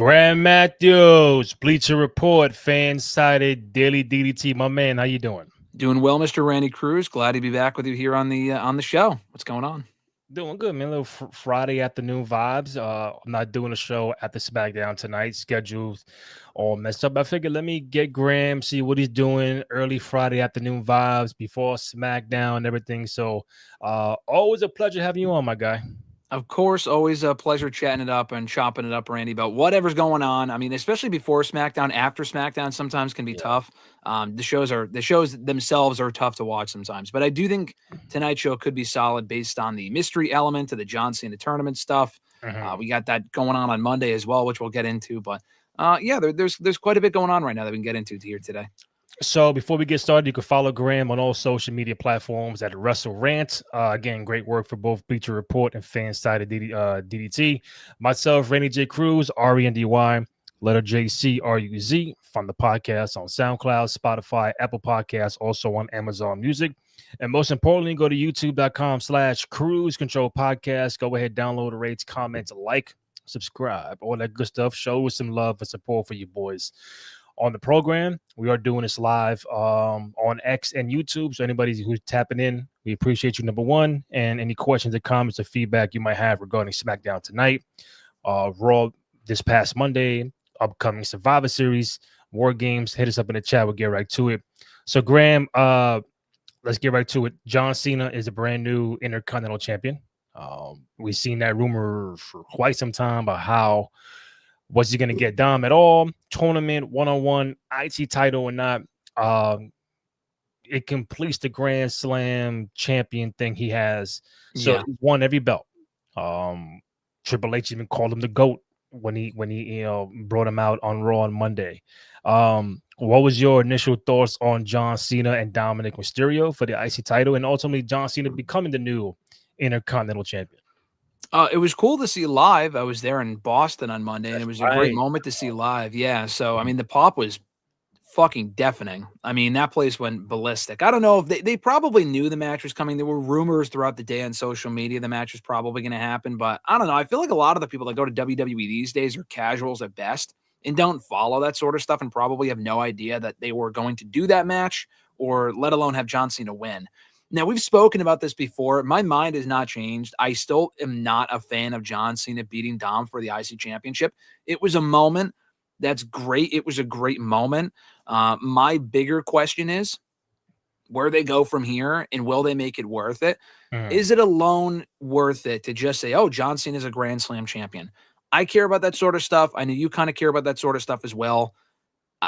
Graham Matthews, Bleacher Report, fan-sided Daily DDT. My man, how you doing? Doing well, Mr. Randy Cruz. Glad to be back with you here on the show. What's going on? Doing good, man. A little Friday afternoon vibes. I'm not doing a show at the SmackDown tonight. Schedules all messed up. I figured let me get Graham, see what he's doing. Early Friday afternoon vibes before SmackDown and everything. So, always a pleasure having you on, my guy. Of course, always a pleasure chatting it up and chopping it up, Randy, about whatever's going on. I mean, especially before SmackDown, after SmackDown, sometimes can be tough. The shows themselves are tough to watch sometimes, but I do think tonight's show could be solid based on the mystery element of the John Cena tournament stuff. We got that going on Monday as well, which we'll get into. But there's quite a bit going on right now that we can get into here today. So before we get started, you can follow Graham on all social media platforms at Wrestle Rant. Again, great work for both Bleacher Report and Fan-Sided DDT. Myself, Randy J. Cruz, RENDY, letter JCRUZ. Find the podcast on SoundCloud, Spotify, Apple Podcasts, also on Amazon Music. And most importantly, go to youtube.com/Cruise Control Podcast. Go ahead, download, rate, comment, like, subscribe, all that good stuff. Show us some love and support for you boys. On the program, we are doing this live on X and YouTube. So anybody who's tapping in, we appreciate you, number one. And any questions or comments or feedback you might have regarding SmackDown tonight, Raw this past Monday, upcoming Survivor Series, War Games, hit us up in the chat. We'll get right to it. So Graham, let's get right to it. John Cena is a brand new Intercontinental Champion. We've seen that rumor for quite some time about how was he going to get Dom at all? Tournament, one-on-one, IC title or not? It completes the Grand Slam champion thing he has. So he won every belt. Triple H even called him the GOAT when he brought him out on Raw on Monday. What was your initial thoughts on John Cena and Dominic Mysterio for the IC title, and ultimately John Cena becoming the new Intercontinental Champion? It was cool to see live. I was there in Boston on Monday, and it was a great moment to see live. Yeah, so, I mean, the pop was fucking deafening. I mean, that place went ballistic. I don't know if they probably knew the match was coming. There were rumors throughout the day on social media the match was probably going to happen, but I don't know. I feel like a lot of the people that go to WWE these days are casuals at best and don't follow that sort of stuff and probably have no idea that they were going to do that match or let alone have John Cena win. Now, we've spoken about this before. My mind has not changed. I still am not a fan of John Cena beating Dom for the IC championship. It was a moment. That's great. It was a great moment. My bigger question is where they go from here and will they make it worth it? Is it alone worth it to just say, oh, John Cena is a Grand Slam champion? I care about that sort of stuff. I know you kind of care about that sort of stuff as well.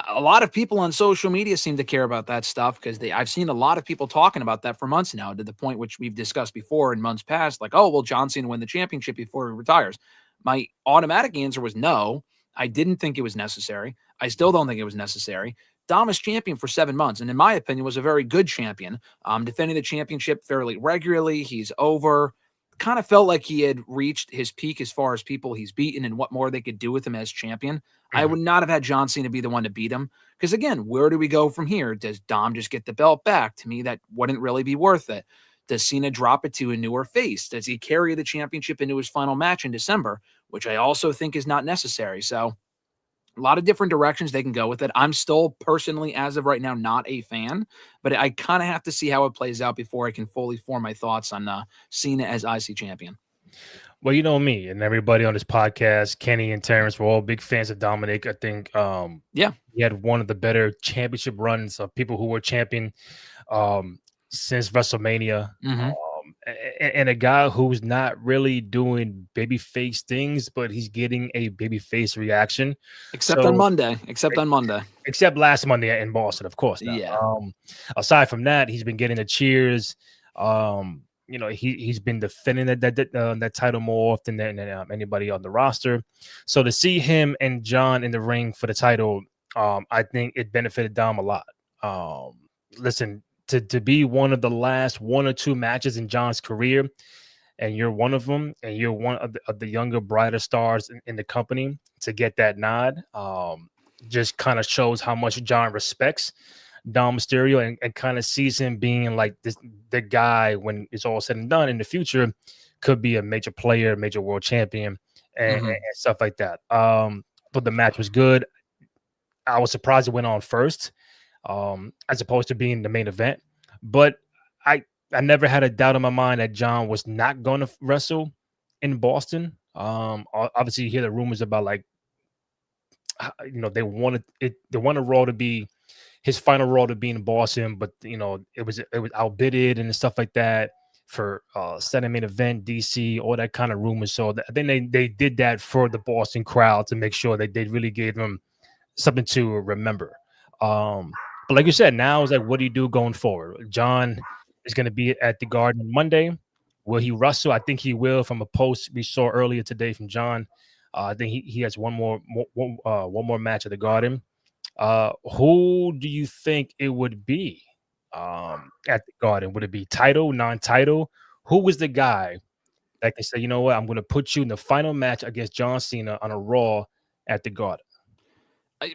A lot of people on social media seem to care about that stuff because I've seen a lot of people talking about that for months now, to the point which we've discussed before in months past, like, oh, will John Cena win the championship before he retires? My automatic answer was no. I didn't think it was necessary. I still don't think it was necessary. Dom is champion for 7 months, and in my opinion, was a very good champion, defending the championship fairly regularly. He's over. Kind of felt like he had reached his peak as far as people he's beaten and what more they could do with him as champion. I would not have had John Cena be the one to beat him because, again, where do we go from here? Does Dom just get the belt back? To me, that wouldn't really be worth it. Does Cena drop it to a newer face? Does he carry the championship into his final match in December, which I also think is not necessary? So a lot of different directions they can go with it. I'm still personally, as of right now, not a fan, but I kind of have to see how it plays out before I can fully form my thoughts on Cena as IC champion. Well, you know me and everybody on this podcast, Kenny and Terrence, we're all big fans of Dominic. I think, he had one of the better championship runs of people who were champion since WrestleMania. And a guy who's not really doing babyface things, but he's getting a babyface reaction. Except on Monday. Except last Monday in Boston, of course. Yeah. Aside from that, he's been getting the cheers. He's been defending that title more often than anybody on the roster. So to see him and John in the ring for the title, I think it benefited Dom a lot. Listen, to be one of the last 1 or 2 matches in John's career, and you're one of them, and you're one of the younger, brighter stars in the company, to get that nod just kind of shows how much John respects Dom Mysterio and kind of sees him being like the guy when it's all said and done in the future could be a major player, major world champion, and stuff like that. thought the match was good. I was surprised it went on first, as opposed to being the main event. But I never had a doubt in my mind that John was not going to wrestle in Boston. Obviously, you hear the rumors about like, they wanted Raw to be his final Raw to be in Boston, but it was outbidded and stuff like that for second main event, DC, all that kind of rumors. So I think they did that for the Boston crowd to make sure that they really gave them something to remember. But like you said, now it's like, what do you do going forward? John is going to be at the Garden Monday. Will he wrestle? I think he will. From a post we saw earlier today from John, I think he has one more match at the Garden. Who do you think it would be at the Garden? Would it be title, non-title? Who was the guy that can say, you know what, I'm going to put you in the final match against John Cena on a Raw at the Garden?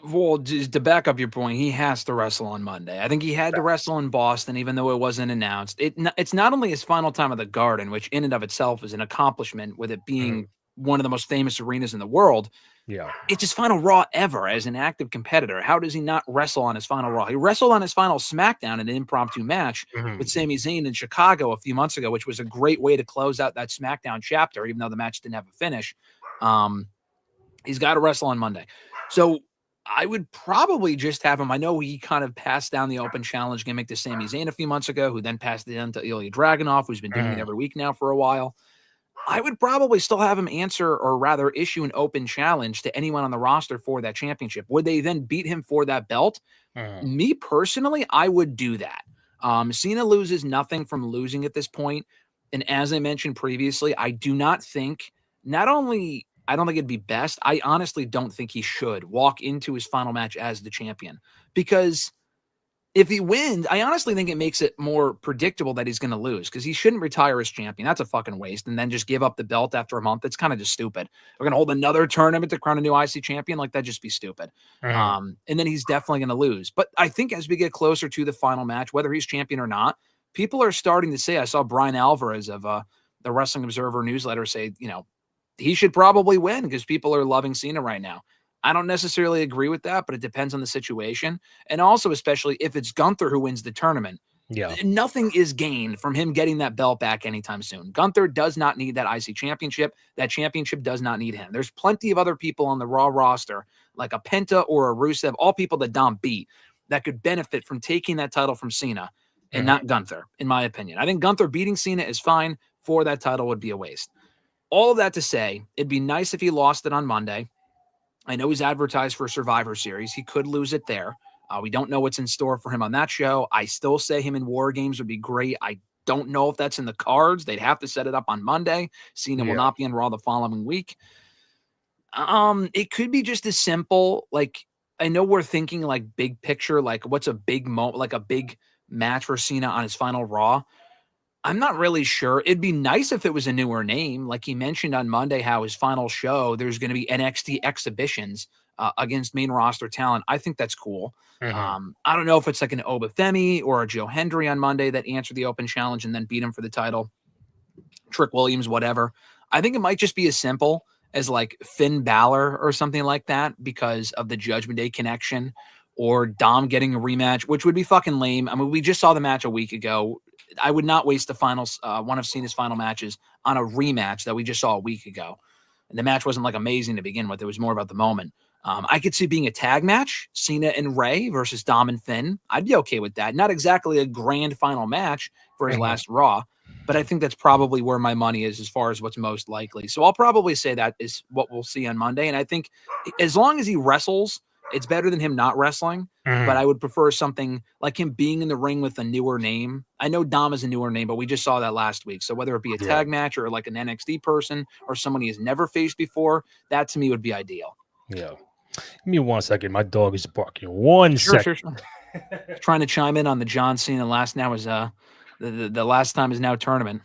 Well, just to back up your point, he has to wrestle on Monday. I think he had to wrestle in Boston, even though it wasn't announced. It's not only his final time at the Garden, which in and of itself is an accomplishment with it being one of the most famous arenas in the world. Yeah. It's his final Raw ever as an active competitor. How does he not wrestle on his final Raw? He wrestled on his final SmackDown in an impromptu match with Sami Zayn in Chicago a few months ago, which was a great way to close out that SmackDown chapter, even though the match didn't have a finish. He's got to wrestle on Monday. So I would probably just have him. I know he kind of passed down the open challenge gimmick to Sami Zayn a few months ago, who then passed it on to Ilya Dragunov, who's been doing it every week now for a while. I would probably still have him answer, or rather issue, an open challenge to anyone on the roster for that championship. Would they then beat him for that belt? Me personally, I would do that. Cena loses nothing from losing at this point. And as I mentioned previously, I do not think, I don't think it'd be best, I honestly don't think he should walk into his final match as the champion. Because if he wins, I honestly think it makes it more predictable that he's going to lose, because he shouldn't retire as champion. That's a fucking waste. And then just give up the belt after a month. It's kind of just stupid. We're going to hold another tournament to crown a new IC champion. Like, that'd just be stupid. And then he's definitely going to lose. But I think as we get closer to the final match, whether he's champion or not, people are starting to say, I saw Brian Alvarez of the Wrestling Observer newsletter say, he should probably win because people are loving Cena right now. I don't necessarily agree with that, but it depends on the situation. And also, especially if it's Gunther who wins the tournament, nothing is gained from him getting that belt back anytime soon. Gunther does not need that IC championship. That championship does not need him. There's plenty of other people on the Raw roster, like a Penta or a Rusev, all people that Dom beat, that could benefit from taking that title from Cena and not Gunther, in my opinion. I think Gunther beating Cena is fine. For that title would be a waste. All of that to say, it'd be nice if he lost it on Monday. I know he's advertised for a Survivor Series. He could lose it there. We don't know what's in store for him on that show. I still say him in War Games would be great. I don't know if that's in the cards. They'd have to set it up on Monday. Cena will not be on Raw the following week. It could be just as simple. Like, I know we're thinking like big picture, like what's a big like a big match for Cena on his final Raw. I'm not really sure. It'd be nice if it was a newer name. Like he mentioned on Monday, how his final show, there's going to be NXT exhibitions against main roster talent. I think that's cool. I don't know if it's like an Obafemi or a Joe Hendry on Monday that answered the open challenge and then beat him for the title. Trick Williams, whatever. I think it might just be as simple as like Finn Balor or something like that because of the Judgment Day connection, or Dom getting a rematch, which would be fucking lame. I mean, we just saw the match a week ago. I would not waste the finals, one of Cena's final matches, on a rematch that we just saw a week ago. And the match wasn't like amazing to begin with. It was more about the moment. I could see being a tag match, Cena and Rey versus Dom and Finn. I'd be okay with that. Not exactly a grand final match for his last Raw, but I think that's probably where my money is as far as what's most likely. So I'll probably say that is what we'll see on Monday. And I think as long as he wrestles, it's better than him not wrestling, but I would prefer something like him being in the ring with a newer name. I know Dom is a newer name, but we just saw that last week. So whether it be a tag match or like an NXT person or someone he has never faced before, that to me would be ideal. Yeah. Give me 1 second. My dog is barking. One second. Sure. Trying to chime in on the John Cena last now is the last time is now tournament.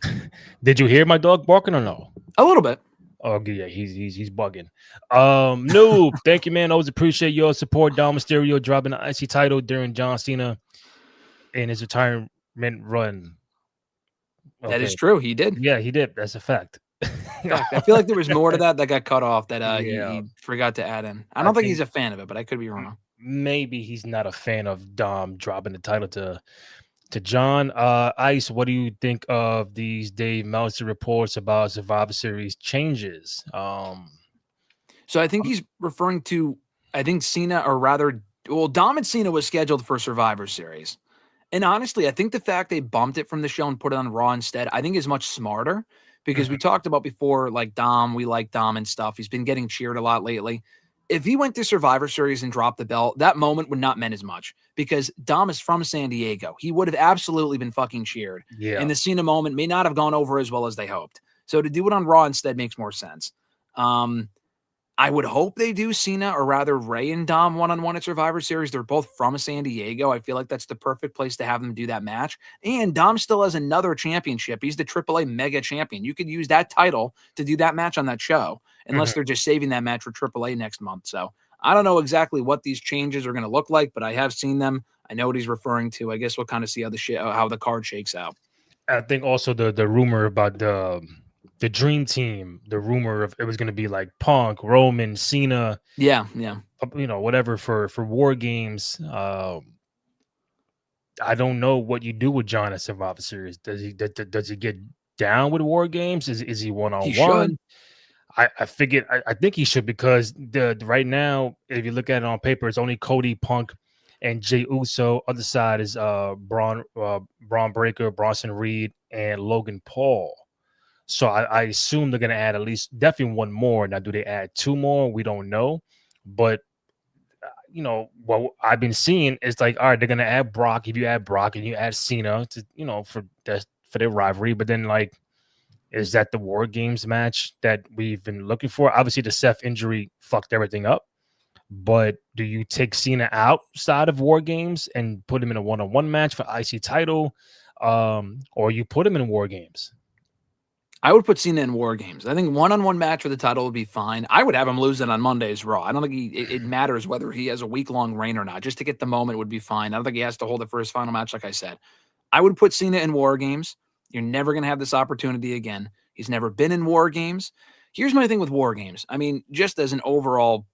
Did you hear my dog barking or no? A little bit. Oh yeah, he's bugging. No, thank you, man. Always appreciate your support. Dom Mysterio dropping the IC title during John Cena in his retirement run. Okay. That is true. He did. Yeah, he did. That's a fact. Fact, I feel like there was more to that got cut off that Yeah. he forgot to add in. I don't think he's a fan of it, but I could be wrong. Maybe he's not a fan of Dom dropping the title to John. Ice, what do you think of these Dave Meltzer reports about Survivor Series changes? So I think he's referring to, I think Cena, or rather, well, Dom and Cena was scheduled for Survivor Series. And honestly, I think the fact they bumped it from the show and put it on Raw instead, I think is much smarter because we talked about before, like Dom, we like Dom and stuff. He's been getting cheered a lot lately. If he went to Survivor Series and dropped the belt, that moment would not mean as much because Dom is from San Diego. He would have absolutely been fucking cheered. Yeah. And the Cena moment may not have gone over as well as they hoped. So to do it on Raw instead makes more sense. I would hope they do Cena, or rather Ray and Dom one-on-one at Survivor Series. They're both from San Diego. I feel like that's the perfect place to have them do that match. And Dom still has another championship. He's the AAA Mega Champion. You could use that title to do that match on that show, unless they're just saving that match for AAA next month. So I don't know exactly what these changes are going to look like, but I have seen them. I know what he's referring to. I guess we'll kind of see how the card shakes out. I think also the rumor about the Dream Team, the rumor of it was going to be like Punk, Roman, Cena, whatever for War Games. I don't know what you do with John at Survivor Series. Does he get down with War Games? Is he one-on-one? I figured I think he should, because right now, if you look at it on paper, it's only Cody, Punk, and Jey Uso. Other side is Braun Breaker, Bronson Reed, and Logan Paul. So I assume they're going to add at least definitely one more. Now, do they add two more? We don't know. But, what I've been seeing is like, all right, they're going to add Brock. If you add Brock and you add Cena, for their rivalry. But then, like, is that the War Games match that we've been looking for? Obviously, the Seth injury fucked everything up. But do you take Cena outside of War Games and put him in a one-on-one match for IC title? Or you put him in War Games? I would put Cena in War Games. I think one-on-one match for the title would be fine. I would have him lose it on Monday's Raw. I don't think it matters whether he has a week-long reign or not. Just to get the moment would be fine. I don't think he has to hold it for his final match, like I said. I would put Cena in War Games. You're never going to have this opportunity again. He's never been in War Games. Here's my thing with War Games. I mean, just as an overall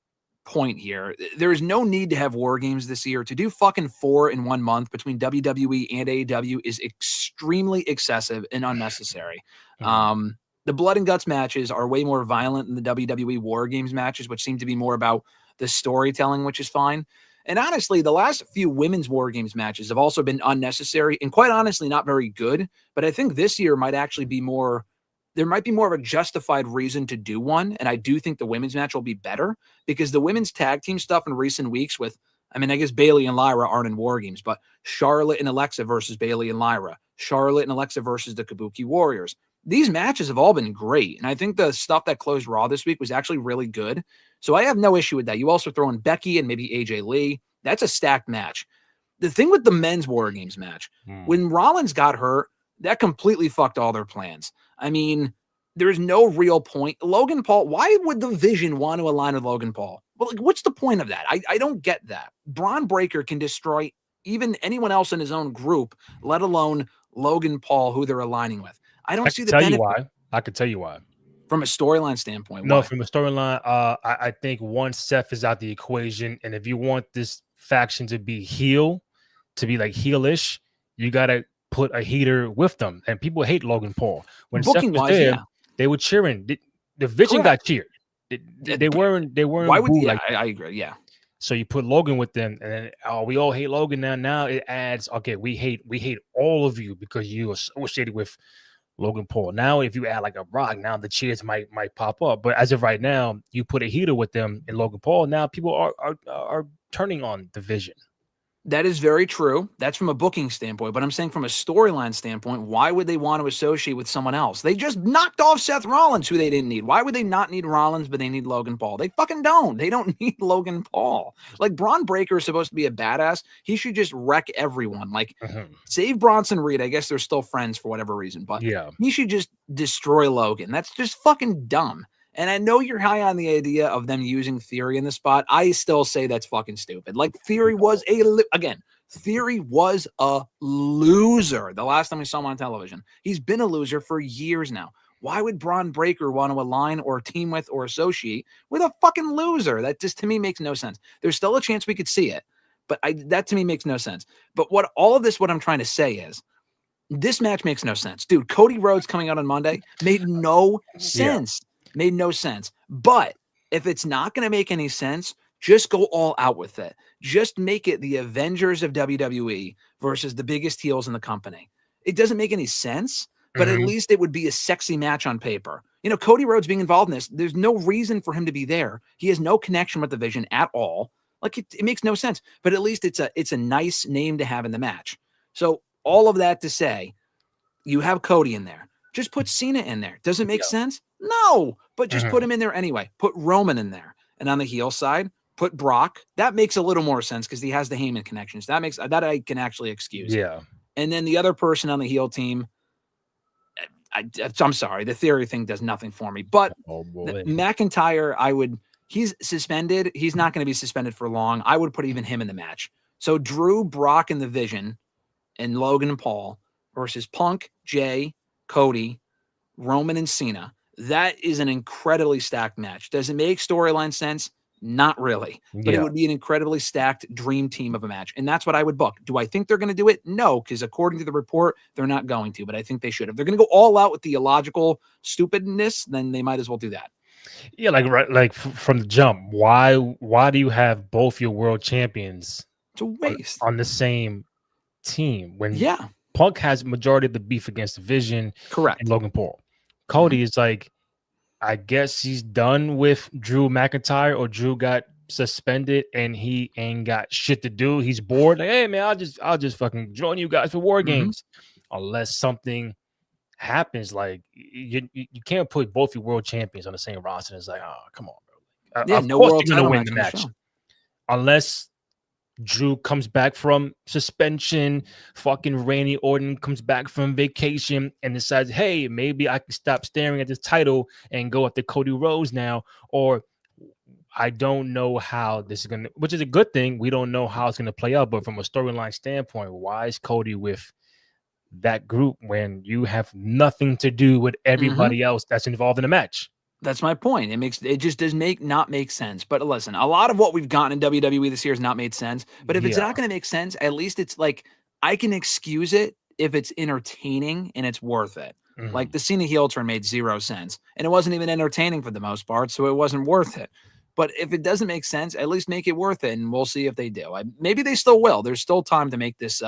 point here, there is no need to have War Games this year. To do fucking 4 in 1 month between WWE and AEW is extremely excessive and unnecessary. The blood and guts matches are way more violent than the WWE War Games matches, which seem to be more about the storytelling, which is fine. And honestly, the last few women's War Games matches have also been unnecessary and quite honestly not very good. But I think this year might actually be more, there might be more of a justified reason to do one. And I do think the women's match will be better because the women's tag team stuff in recent weeks with, I mean, I guess Bayley and Lyra aren't in War Games, but Charlotte and Alexa versus Bayley and Lyra, Charlotte and Alexa versus the Kabuki Warriors. These matches have all been great. And I think the stuff that closed Raw this week was actually really good. So I have no issue with that. You also throw in Becky and maybe AJ Lee. That's a stacked match. The thing with the men's War Games match, when Rollins got hurt, that completely fucked all their plans. I mean, there's no real point. Logan Paul, why would the Vision want to align with Logan Paul? Well, like, what's the point of that? I don't get that. Braun Breaker can destroy even anyone else in his own group, let alone Logan Paul, who they're aligning with. I don't see the benefit. Why. I can tell you why. From a storyline standpoint. No, from a storyline, I think once Seth is out the equation, and if you want this faction to be heel, to be like heelish, you got to put a heater with them. And people hate Logan Paul. When Seth was there, they were cheering. The Vision got cheered. They weren't. Why would I agree? Yeah. So you put Logan with them, and then we all hate Logan now. Now it adds, okay, we hate all of you because you are associated with Logan Paul. Now, if you add like a Rock, now the cheers might pop up. But as of right now, you put a heater with them in Logan Paul. Now people are turning on the Vision. That is very true. That's from a booking standpoint. But I'm saying from a storyline standpoint, why would they want to associate with someone else? They just knocked off Seth Rollins, who they didn't need. Why would they not need Rollins, but they need Logan Paul? They fucking don't. They don't need Logan Paul. Like, Braun Breaker is supposed to be a badass. He should just wreck everyone. Like, save Bronson Reed. I guess they're still friends for whatever reason. But he should just destroy Logan. That's just fucking dumb. And I know you're high on the idea of them using Theory in the spot. I still say that's fucking stupid. Like, Theory was a loser the last time we saw him on television. He's been a loser for years now. Why would Braun Breaker want to align or team with or associate with a fucking loser? That just to me makes no sense. There's still a chance we could see it, but that to me makes no sense. But what I'm trying to say is this match makes no sense. Dude, Cody Rhodes coming out on Monday made no sense. Made no sense. But if it's not going to make any sense, just go all out with it. Just make it the Avengers of WWE versus the biggest heels in the company. It doesn't make any sense, but at least it would be a sexy match on paper. You know, Cody Rhodes being involved in this, there's no reason for him to be there. He has no connection with the Vision at all. Like it makes no sense, but at least it's a nice name to have in the match. So all of that to say, you have Cody in there. Just put Cena in there. Does it make sense? No, but just put him in there anyway. Put Roman in there. And on the heel side, put Brock. That makes a little more sense because he has the Heyman connections. That I can actually excuse. Yeah. And then the other person on the heel team, I'm sorry, the Theory thing does nothing for me. But McIntyre, he's suspended. He's not going to be suspended for long. I would put even him in the match. So Drew, Brock, and the Vision, and Logan and Paul versus Punk, Jay, Cody, Roman, and Cena. That is an incredibly stacked match. Does it make storyline sense? Not really. But it would be an incredibly stacked dream team of a match. And that's what I would book. Do I think they're going to do it? No, because according to the report, they're not going to. But I think they should. If they're going to go all out with the illogical stupidness, then they might as well do that. Yeah, like from the jump. Why do you have both your world champions It's a waste on the same team when Punk has majority of the beef against the Vision, correct, and Logan Paul? Cody is like, I guess he's done with Drew McIntyre, or Drew got suspended and he ain't got shit to do. He's bored. Like, hey man, I'll just fucking join you guys for War Games, unless something happens. Like you can't put both your world champions on the same roster. It's like, oh come on, bro. Of no course world you're gonna win the match, unless Drew comes back from suspension, fucking Randy Orton comes back from vacation and decides, hey, maybe I can stop staring at this title and go after Cody Rhodes now. Or I don't know how this is going to, which is a good thing. We don't know how it's going to play out. But from a storyline standpoint, why is Cody with that group when you have nothing to do with everybody else that's involved in the match? That's my point. It just does not make sense. But listen, a lot of what we've gotten in WWE this year has not made sense. But if it's not going to make sense, at least it's like I can excuse it if it's entertaining and it's worth it. Like the Cena heel turn made 0 sense, and it wasn't even entertaining for the most part, so it wasn't worth it. But if it doesn't make sense, at least make it worth it, and we'll see if they do. Maybe they still will. There's still time to make this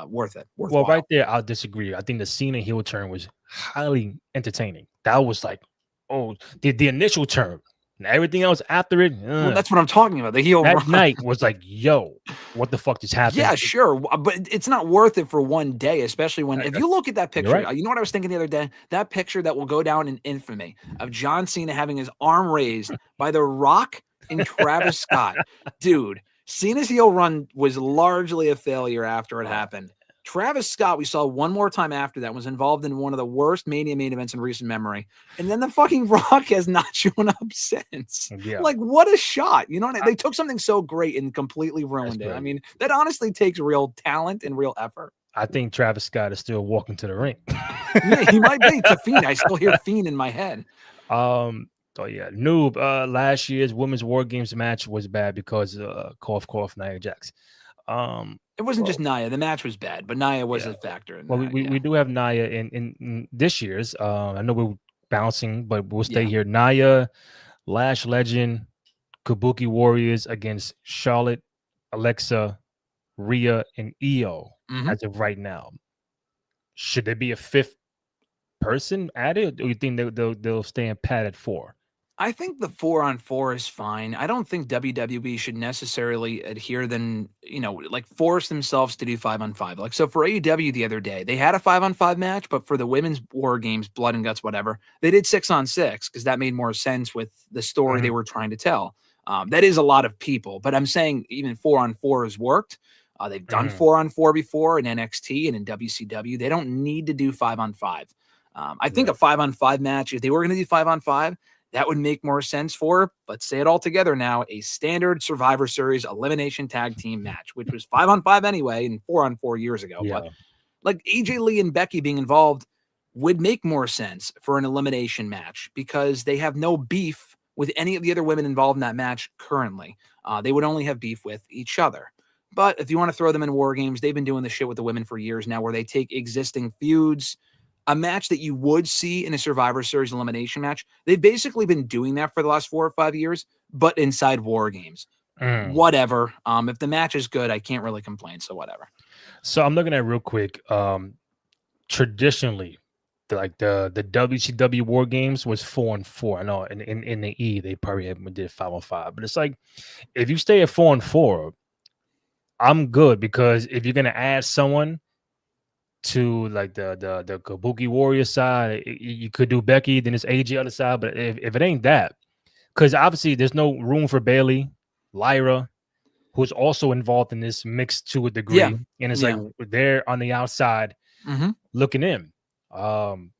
worth it. Well, right there, I'll disagree. I think the Cena heel turn was highly entertaining. That was like, oh, the initial turn. Now everything else after it, well, that's what I'm talking about. The heel that night was like, yo, what the fuck just happened? Yeah, sure, but it's not worth it for one day, especially when if you look at that picture, you know what I was thinking the other day? That picture that will go down in infamy of John Cena having his arm raised by The Rock and Travis Scott. Dude, Cena's heel run was largely a failure after it happened. Travis Scott, we saw one more time after that, was involved in one of the worst Mania main events in recent memory. And then the fucking Rock has not shown up since. Yeah. Like, what a shot. You know what I mean? They took something so great and completely ruined it. I mean, that honestly takes real talent and real effort. I think Travis Scott is still walking to the ring. Yeah, he might be. It's a Fiend. I still hear Fiend in my head. Oh yeah, Noob. Last year's Women's War Games match was bad because cough cough Nia Jax. It wasn't just Nia. The match was bad, but Nia was a factor in well, that. We do have Nia in this year's. I know we're bouncing, but we'll stay here. Nia, Lash Legend, Kabuki Warriors against Charlotte, Alexa, Rhea, and Io as of right now. Should there be a fifth person added, or you think they'll stay in pat at 4? I think the 4-on-4 is fine. I don't think WWE should necessarily adhere like force themselves to do 5-on-5. Like, so for AEW the other day, they had a 5-on-5 match, but for the women's War Games, Blood and Guts, whatever, they did 6-on-6 because that made more sense with the story they were trying to tell. That is a lot of people, but I'm saying even 4-on-4 has worked. They've done 4-on-4 before in NXT and in WCW. They don't need to do 5-on-5. I think a 5-on-5 match, if they were going to do 5-on-5, that would make more sense for, let's say it all together now, a standard Survivor Series elimination tag team match, which was 5-on-5 anyway and 4-on-4 years ago. But like AJ Lee and Becky being involved would make more sense for an elimination match because they have no beef with any of the other women involved in that match currently. They would only have beef with each other. But if you want to throw them in War Games, they've been doing this shit with the women for years now where they take existing feuds, a match that you would see in a Survivor Series elimination match. They've basically been doing that for the last 4 or 5 years, but inside War Games. Whatever. If the match is good, I can't really complain, so whatever. So I'm looking at real quick. Traditionally, the WCW War Games was 4-4. I know in the E they probably did 5-5, but it's like if you stay at 4-4, I'm good because if you're gonna add someone to like the Kabuki Warrior side, you could do Becky, then it's AJ other side. But if it ain't that, because obviously there's no room for Bailey, Lyra, who's also involved in this mix to a degree, and it's like they're on the outside looking in,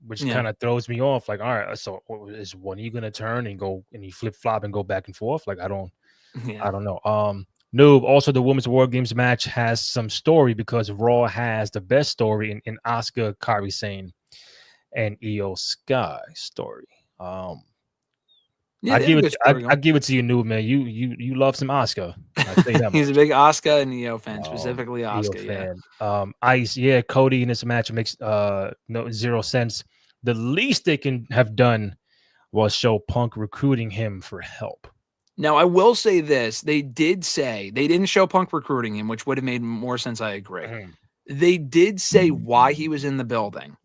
which kind of throws me off. Like, all right, so is one of you gonna turn and go and you flip flop and go back and forth? Like, I don't know. No, also the Women's War Games match has some story because Raw has the best story in Asuka, Kairi Sane, and Io Sky story. I give it to you, Noob, man. You love some Asuka. He's a big Asuka and Io fan, specifically Asuka. Fan. Ice, Cody in this match makes zero sense. The least they can have done was show Punk recruiting him for help. Now, I will say this. They did say they didn't show Punk recruiting him, which would have made more sense. I agree. They did say why he was in the building.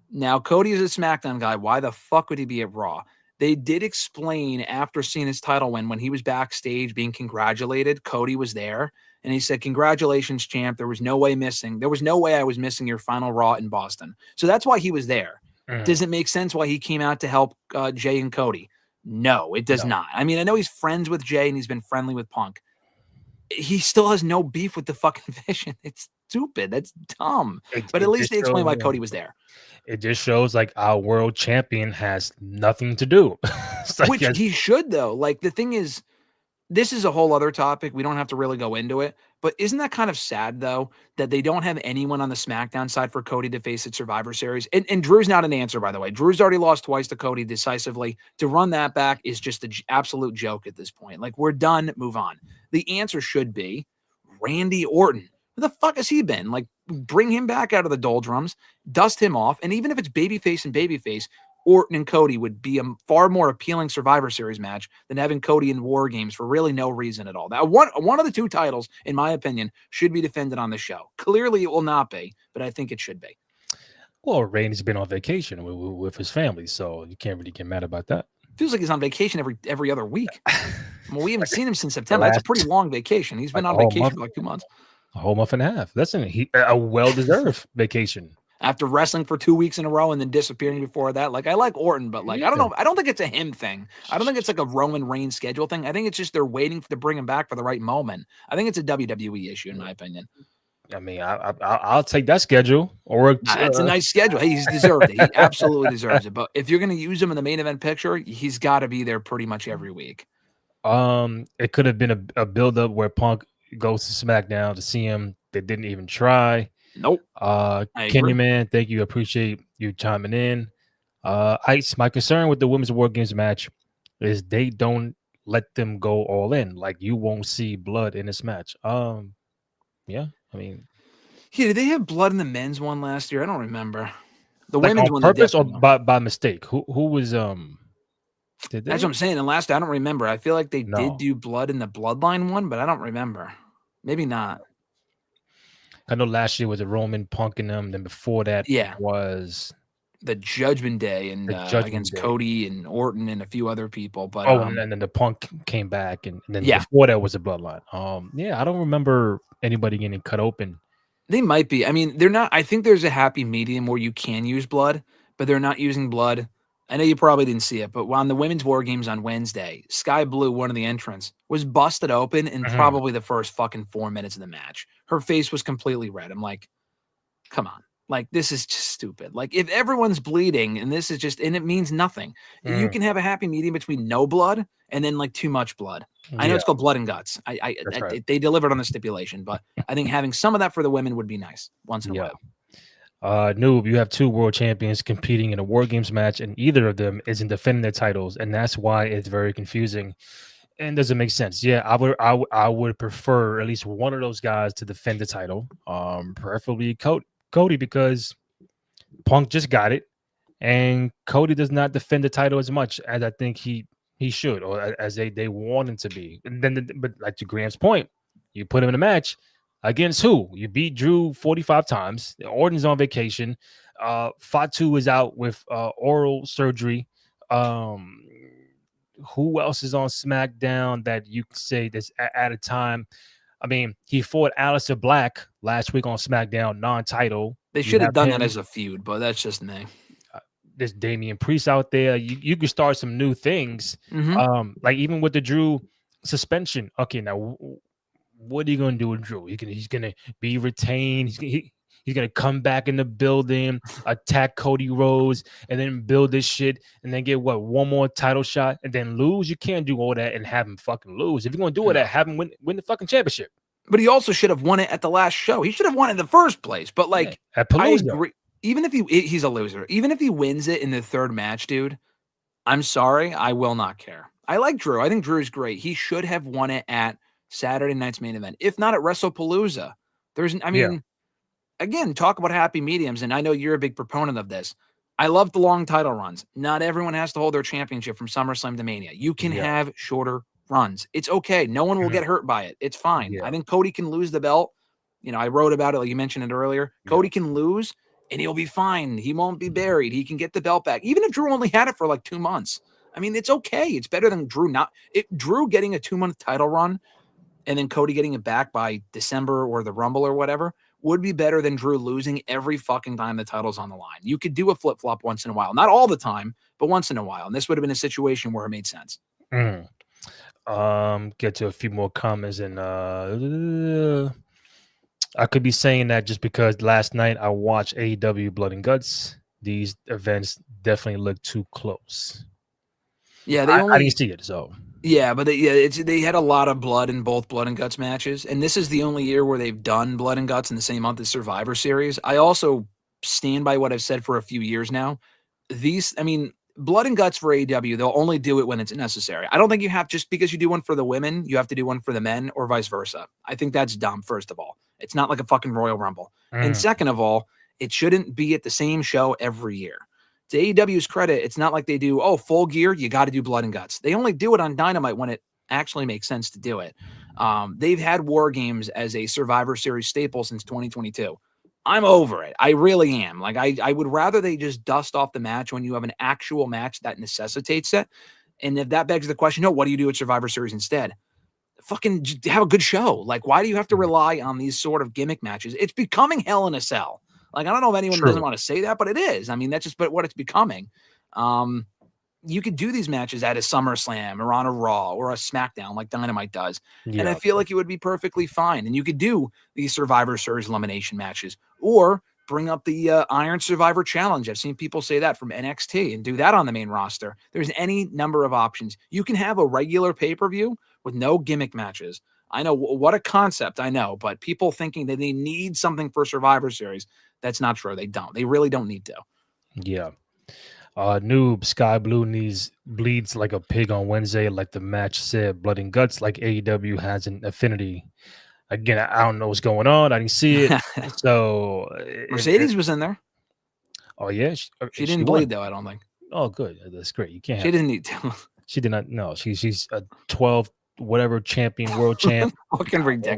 Now, Cody is a SmackDown guy. Why the fuck would he be at Raw? They did explain after seeing his title win, when he was backstage being congratulated, Cody was there. And he said, "Congratulations, champ. There was no way I was missing your final Raw in Boston." So that's why he was there. Does it make sense why he came out to help Jay and Cody? No, it does not. I mean, I know he's friends with Jay and he's been friendly with Punk. He still has no beef with the fucking Vision. It's stupid. That's dumb. But at least they explained why Cody was there. It just shows like our world champion has nothing to do. Which he should, though. Like, the thing is, this is a whole other topic. We don't have to really go into it. But isn't that kind of sad, though, that they don't have anyone on the SmackDown side for Cody to face at Survivor Series? And Drew's not an answer, by the way. Drew's already lost twice to Cody decisively. To run that back is just an absolute joke at this point. Like, we're done. Move on. The answer should be Randy Orton. Where the fuck has he been? Like, bring him back out of the doldrums, dust him off, and even if it's babyface and babyface, Orton and Cody would be a far more appealing Survivor Series match than having Cody in War Games for really no reason at all. That one of the two titles, in my opinion, should be defended on the show. Clearly, it will not be, but I think it should be. Well, Randy's been on vacation with his family, so you can't really get mad about that. Feels like he's on vacation every other week. Well, we haven't seen him since September. That's a pretty long vacation. He's been on vacation for like 2 months. A whole month and a half. That's a well-deserved vacation. After wrestling for 2 weeks in a row and then disappearing before that. Like, I like Orton, but like, I don't know. I don't think it's a him thing. I don't think it's like a Roman Reigns schedule thing. I think it's just they're waiting to bring him back for the right moment. I think it's a WWE issue, in my opinion. I mean, I'll take that schedule. It's a nice schedule. Hey, he's deserved it. He absolutely deserves it. But if you're going to use him in the main event picture, he's got to be there pretty much every week. It could have been a build-up where Punk goes to SmackDown to see him. They didn't even try. Nope. Kenny, man, thank you. Appreciate you chiming in. Ice, my concern with the Women's War Games match is they don't let them go all in. Like, you won't see blood in this match. Yeah, I mean, did they have blood in the men's one last year? I don't remember. The like women's on one, purpose or by mistake? Who was That's what I'm saying. And last, I don't remember. I feel like they did do blood in the Bloodline one, but I don't remember. Maybe not. I know last year was a Roman Punk in them. Then before that, was the Judgment Day and against Cody and Orton and a few other people. But and then the Punk came back, and then before that was a Bloodline. I don't remember anybody getting cut open. They might be. I mean, they're not. I think there's a happy medium where you can use blood, but they're not using blood. I know you probably didn't see it, but on the Women's War Games on Wednesday, Sky Blue, one of the entrants, was busted open in probably the first fucking 4 minutes of the match. Her face was completely red. I'm like, come on. Like, this is just stupid. Like, if everyone's bleeding and this is just, and it means nothing, you can have a happy medium between no blood and then like too much blood. I know it's called blood and guts. They delivered on the stipulation, but I think having some of that for the women would be nice once in a Noob, you have 2 world champions competing in a War Games match, and either of them isn't defending their titles, and that's why it's very confusing and doesn't make sense. Yeah, I would prefer at least one of those guys to defend the title, preferably Cody, because Punk just got it, and Cody does not defend the title as much as I think he should, or as they want him to be. And then, but like to Graham's point, you put him in a match against who? You beat Drew 45 times. Orton's on vacation. Fatu is out with oral surgery. Who else is on SmackDown that you could say that's at a time? I mean, he fought Aleister Black last week on SmackDown, non-title. They should have done that as a feud, but that's just me. There's Damian Priest out there. You could start some new things. Like even with the Drew suspension. Okay, now what are you gonna do with Drew? He's gonna be retained. He's gonna come back in the building, attack Cody Rhodes, and then build this shit, and then get one more title shot, and then lose. You can't do all that and have him fucking lose. If you're gonna do all that, have him win the fucking championship. But he also should have won it at the last show. He should have won it in the first place. But like, at Palooza. I agree. Even if he's a loser, even if he wins it in the third match, dude, I'm sorry, I will not care. I like Drew. I think Drew's great. He should have won it at Saturday night's main event, if not at WrestlePalooza. Again, talk about happy mediums, and I know you're a big proponent of this. I love the long title runs. Not everyone has to hold their championship from SummerSlam to Mania. You can have shorter runs. It's okay. No one will get hurt by it. It's fine. I think Cody can lose the belt. You know, I wrote about it, like you mentioned it earlier. Cody can lose, and he'll be fine. He won't be buried. He can get the belt back. Even if Drew only had it for like 2 months. I mean, it's okay. It's better than Drew getting a 2-month title run and then Cody getting it back by December or the Rumble or whatever would be better than Drew losing every fucking time the title's on the line. You could do a flip-flop once in a while. Not all the time, but once in a while. And this would have been a situation where it made sense. Get to a few more comments, and I could be saying that just because last night I watched AEW Blood and Guts. These events definitely look too close. Yeah, I didn't see it, so. Yeah, but they had a lot of blood in both Blood and Guts matches, and this is the only year where they've done Blood and Guts in the same month as Survivor Series. I also stand by what I've said for a few years now. Blood and Guts for AEW, they'll only do it when it's necessary. I don't think you have, just because you do one for the women, you have to do one for the men or vice versa. I think that's dumb, first of all. It's not like a fucking Royal Rumble. And second of all, it shouldn't be at the same show every year. To AEW's credit, it's not like they do, Full Gear, you got to do Blood and Guts. They only do it on Dynamite when it actually makes sense to do it. They've had War Games as a Survivor Series staple since 2022. I'm over it. I really am. Like, I would rather they just dust off the match when you have an actual match that necessitates it. And if that begs the question, what do you do at Survivor Series instead? Fucking have a good show. Like, why do you have to rely on these sort of gimmick matches? It's becoming Hell in a Cell. Like, I don't know if anyone doesn't want to say that, but it is. I mean, that's just what it's becoming. You could do these matches at a SummerSlam or on a Raw or a SmackDown like Dynamite does. Yeah. And I feel like it would be perfectly fine. And you could do these Survivor Series elimination matches or bring up the Iron Survivor Challenge. I've seen people say that from NXT and do that on the main roster. There's any number of options. You can have a regular pay-per-view with no gimmick matches. I know what a concept, I know, but people thinking that they need something for Survivor Series, that's not true. They don't. They really don't need to. Yeah. Noob, Sky Blue bleeds like a pig on Wednesday, like the match said. Blood and Guts, like AEW has an affinity. Again, I don't know what's going on. I didn't see it. So Mercedes was in there. Oh yeah, she didn't bleed though. I don't think. Oh, good. That's great. You can't. She didn't need to. She did not. No, she's a 12 whatever champion, world champ. Fucking ridiculous.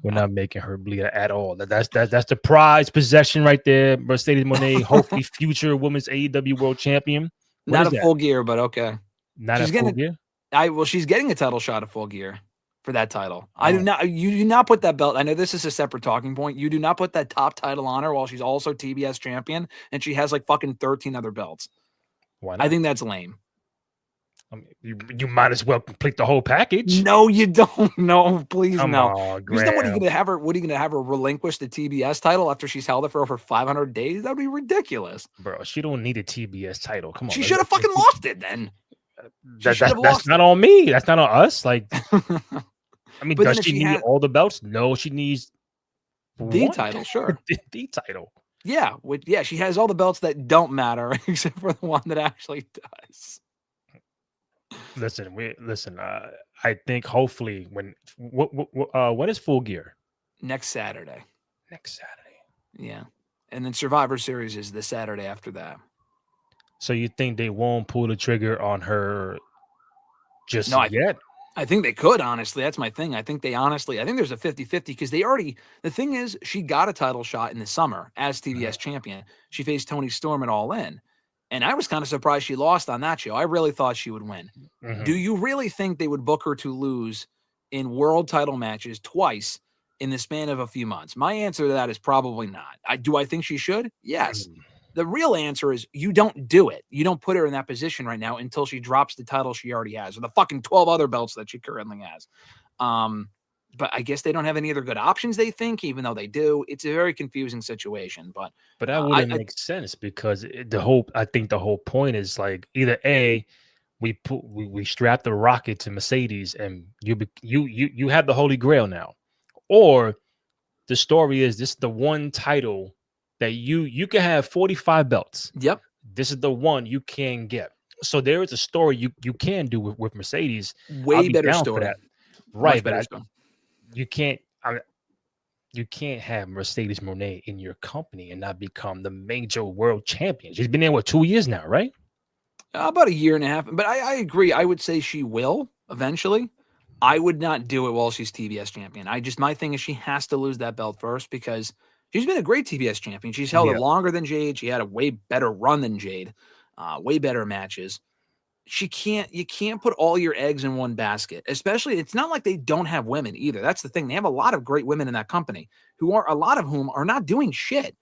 We're not making her bleed at all. That's the prize possession right there. Mercedes Moné, hopefully future women's AEW world champion. Not a Full Gear, but okay. Not a Full Gear. She's getting a title shot at Full Gear for that title. You do not put that belt. I know this is a separate talking point. You do not put that top title on her while she's also TBS champion and she has like fucking 13 other belts. Why not? I think that's lame. I mean, you might as well complete the whole package. No, you don't. No, please, Come no. on, What are you gonna have her? What are you gonna have her relinquish the TBS title after she's held it for over 500 days? That'd be ridiculous, bro. She don't need a TBS title. Come on, she should have fucking lost it then. That's not on me. That's not on us. Like, I mean, does she need all the belts? No, she needs the title. Sure, the title. Yeah, she has all the belts that don't matter except for the one that actually does. Listen. I think hopefully when is Full Gear? Next Saturday. Next Saturday. Yeah, and then Survivor Series is the Saturday after that. So you think they won't pull the trigger on her just yet? I think they could, honestly. That's my thing. I think there's a 50-50 because the thing is, she got a title shot in the summer as TBS champion. She faced Toni Storm at All In. And I was kind of surprised she lost on that show. I really thought she would win. Mm-hmm. Do you really think they would book her to lose in world title matches twice in the span of a few months? My answer to that is probably not. Do I think she should? Yes. Mm-hmm. The real answer is you don't do it. You don't put her in that position right now until she drops the title she already has or the fucking 12 other belts that she currently has. But I guess they don't have any other good options, they think, even though they do. It's a very confusing situation. But that wouldn't make sense because I think the whole point is like either A, we strap the rocket to Mercedes and you have the Holy Grail now, or the story is this is the one title that you can have 45 belts. Yep. This is the one you can get. So there is a story you can do with Mercedes. Way better story. Right, but you can't have Mercedes Moné in your company and not become the major world champion. She's been there 2 years now, right? About a year and a half. But I agree. I would say she will eventually. I would not do it while she's TBS champion. My thing is she has to lose that belt first because she's been a great TBS champion. She's held it longer than Jade. She had a way better run than Jade, way better matches. You can't put all your eggs in one basket, especially it's not like they don't have women either. That's the thing. They have a lot of great women in that company a lot of whom are not doing shit.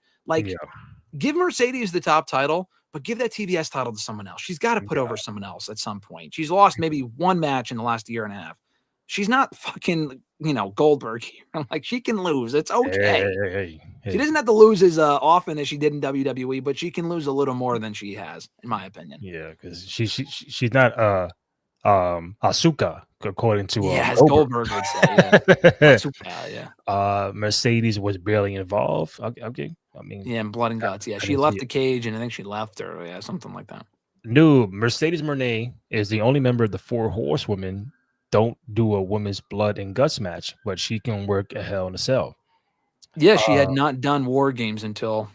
Give Mercedes the top title, but give that TBS title to someone else. She's got to put over someone else at some point. She's lost maybe one match in the last year and a half. She's not fucking, Goldberg here. Like she can lose. It's okay. Hey. She doesn't have to lose as often as she did in WWE, but she can lose a little more than she has, in my opinion. Yeah, because she's not Asuka, according to as Goldberg would say. Yeah. Asuka, yeah. Mercedes was barely involved. Okay. I mean, and Blood and Guts. Yeah, she left the cage, and I think she left her. Yeah, something like that. No, Mercedes Moné is the only member of the Four Horsewomen. Don't do a women's Blood and Guts match, but she can work a Hell in a Cell. Yeah, she had not done War Games until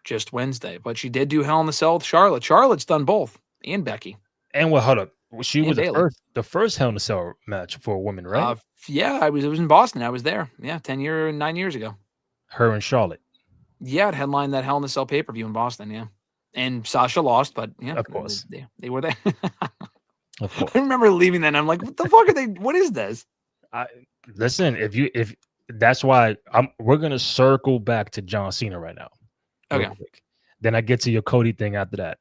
just Wednesday, but she did do Hell in a Cell with Charlotte. Charlotte's done both, and Becky. And hold up, she was the first Hell in a Cell match for a woman, right? Yeah, it was in Boston. I was there. Yeah, 9 years ago. Her and Charlotte. Yeah, it headlined that Hell in a Cell pay-per-view in Boston. Yeah, and Sasha lost, but yeah, of course they were there. Of course. I remember leaving that and I'm like, what the fuck are they? What is this? Listen, if that's why we're gonna circle back to John Cena right now. Okay. Then I get to your Cody thing after that.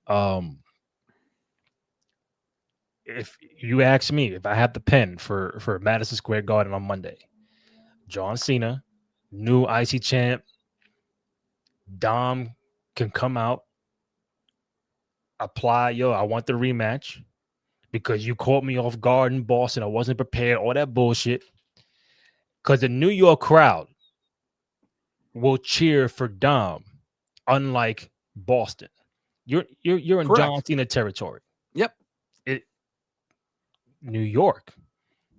If you ask me, if I had the pen for Madison Square Garden on Monday, John Cena, new IC champ, Dom can come out, apply, I want the rematch. Because you caught me off guard in Boston. I wasn't prepared. All that bullshit. Because the New York crowd will cheer for Dom, unlike Boston. You're in John Cena territory. Yep. New York,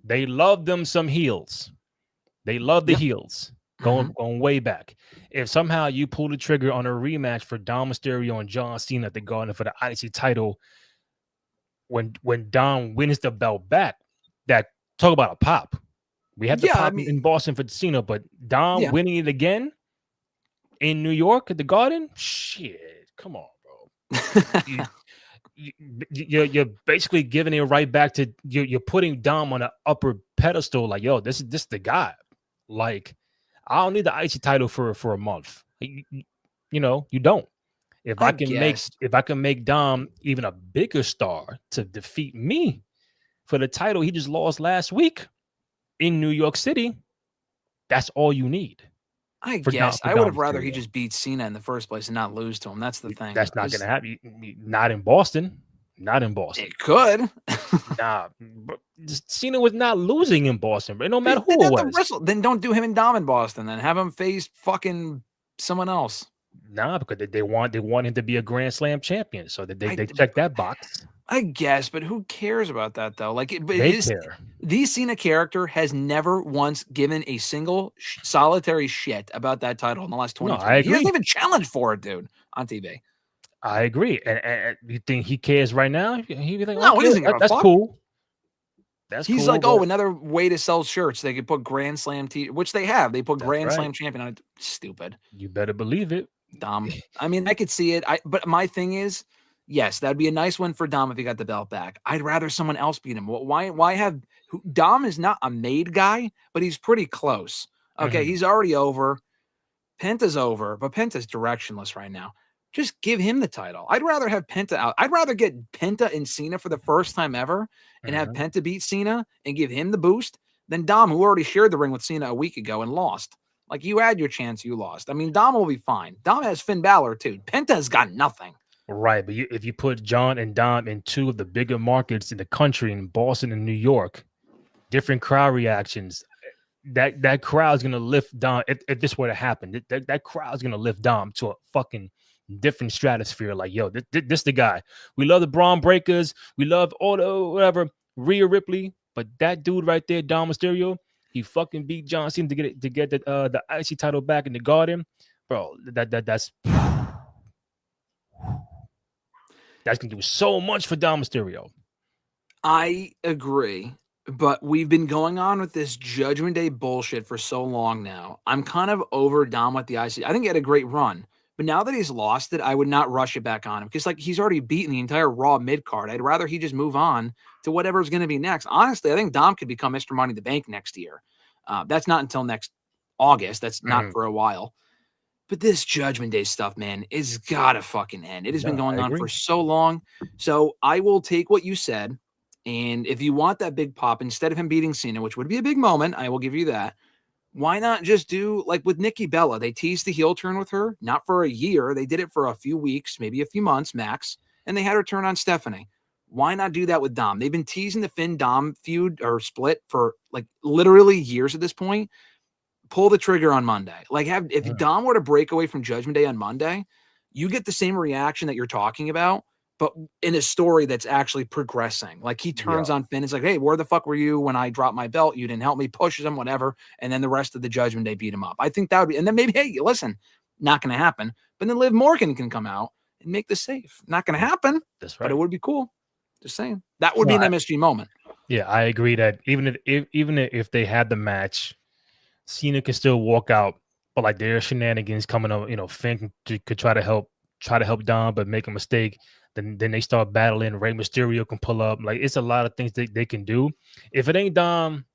they love them some heels. They love the heels. Going way back. If somehow you pull the trigger on a rematch for Dom Mysterio and John Cena at the Garden for the IC title. When Dom wins the belt back, that talk about a pop. We had the pop in Boston for Cena, but Dom winning it again in New York at the Garden, shit, come on, bro. You're basically giving it right back to you're putting Dom on an upper pedestal. Like, this is the guy. Like, I don't need the IC title for a month. You don't. If I can make Dom even a bigger star to defeat me for the title he just lost last week in New York City, that's all you need. I guess I would have rather he just beat Cena in the first place and not lose to him. That's the thing. That's not going to happen. Not in Boston. Not in Boston. It could. Nah, Cena was not losing in Boston, but no matter who it was. Then don't do him and Dom in Boston. Then have him face fucking someone else. Nah, because they want him to be a Grand Slam champion, so that they check that box. I guess, but who cares about that though? Like, They care. The Cena character has never once given a single solitary shit about that title in the last 20 No, I years. He agree. doesn't even challenge for it, dude, on TV. I agree. And you think he cares right now? He'd be like, No, okay, he doesn't give a that's fuck. cool. He's cool, like, oh, another way to sell shirts. They could put Grand Slam which they have. They put Grand Slam champion on it. Stupid. You better believe it. Dumb. I mean, I could see it. But my thing is, yes, that'd be a nice win for Dom if he got the belt back. I'd rather someone else beat him. Why have Dom is not a made guy, but he's pretty close. Okay, he's already over. Penta's over, but Penta's directionless right now. Just give him the title. I'd rather have Penta out. I'd rather get Penta and Cena for the first time ever and have Penta beat Cena and give him the boost than Dom, who already shared the ring with Cena a week ago and lost. Like, you had your chance, you lost. I mean, Dom will be fine. Dom has Finn Balor, too. Penta's got nothing. Right, but if you put John and Dom in two of the bigger markets in the country, in Boston and New York, different crowd reactions, that crowd's going to lift Dom. If this were to happen, that crowd's going to lift Dom to a fucking different stratosphere. Like, yo, this the guy. We love the Braun Breakers. We love all the whatever, Rhea Ripley. But that dude right there, Dom Mysterio, he fucking beat John Cena to get the IC title back in the Garden. Bro, that's going to do so much for Dom Mysterio. I agree. But we've been going on with this Judgment Day bullshit for so long now. I'm kind of over Dom with the IC. I think he had a great run. But now that he's lost it, I would not rush it back on him. Because, like, he's already beaten the entire Raw mid-card. I'd rather he just move on to whatever's going to be next. Honestly, I think Dom could become Mr. Money in the Bank next year. That's not until next August. That's not for a while. But this Judgment Day stuff, man, is got to fucking end. It has been going on for so long. So I will take what you said. And if you want that big pop, instead of him beating Cena, which would be a big moment, I will give you that. Why not just do like with Nikki Bella? They teased the heel turn with her, not for a year. They did it for a few weeks, maybe a few months max, and they had her turn on Stephanie. Why not do that with Dom? They've been teasing the Finn Dom feud or split for like literally years at this point. Pull the trigger on Monday. Like, if Dom were to break away from Judgment Day on Monday, you get the same reaction that you're talking about, but in a story that's actually progressing. Like, he turns on Finn. It's like, hey, where the fuck were you when I dropped my belt? You didn't help me, pushes him, whatever. And then the rest of the Judgment Day beat him up. I think that would be, and then maybe, hey, listen, not going to happen. But then Liv Morgan can come out and make this safe. Not going to happen. That's right. But it would be cool. Just saying. That would be an MSG moment. Yeah, I agree that even if they had the match, Cena can still walk out. But like, there are shenanigans coming up. You know, Finn could try to help Dom, but make a mistake. Then they start battling. Rey Mysterio can pull up. Like, it's a lot of things they can do. If it ain't Dom,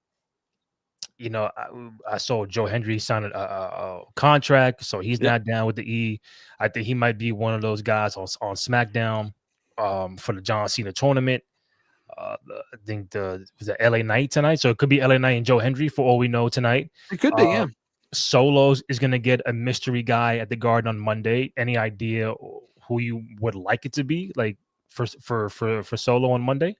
you know, I saw Joe Hendry sign a contract, so he's not down with the E. I think he might be one of those guys on SmackDown for the John Cena tournament. I think was it LA Knight tonight, so it could be LA Knight and Joe Hendry for all we know tonight. It could be, yeah. Solos is going to get a mystery guy at the Garden on Monday. Any idea who you would like it to be, like for Solo on Monday?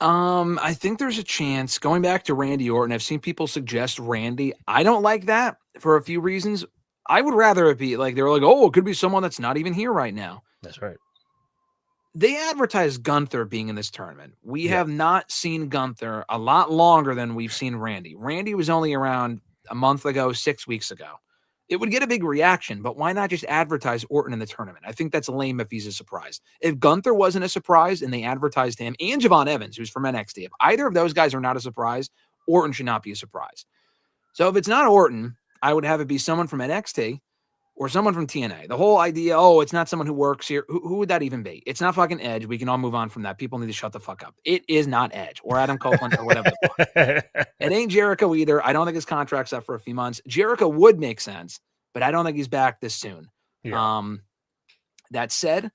I think there's a chance. Going back to Randy Orton, I've seen people suggest Randy. I don't like that for a few reasons. I would rather it be like, they're like, oh, it could be someone that's not even here right now. That's right. They advertised Gunther being in this tournament. We have not seen Gunther a lot longer than we've seen Randy. Randy was only around a month ago, 6 weeks ago. It would get a big reaction, but why not just advertise Orton in the tournament? I think that's lame if he's a surprise. If Gunther wasn't a surprise and they advertised him, and Javon Evans, who's from NXT, if either of those guys are not a surprise, Orton should not be a surprise. So if it's not Orton, I would have it be someone from NXT or someone from TNA. The whole idea, oh, it's not someone who works here. Who would that even be? It's not fucking Edge. We can all move on from that. People need to shut the fuck up. It is not Edge or Adam Copeland or whatever the fuck. It ain't Jericho either. I don't think his contract's up for a few months. Jericho would make sense, but I don't think he's back this soon. Yeah. That said,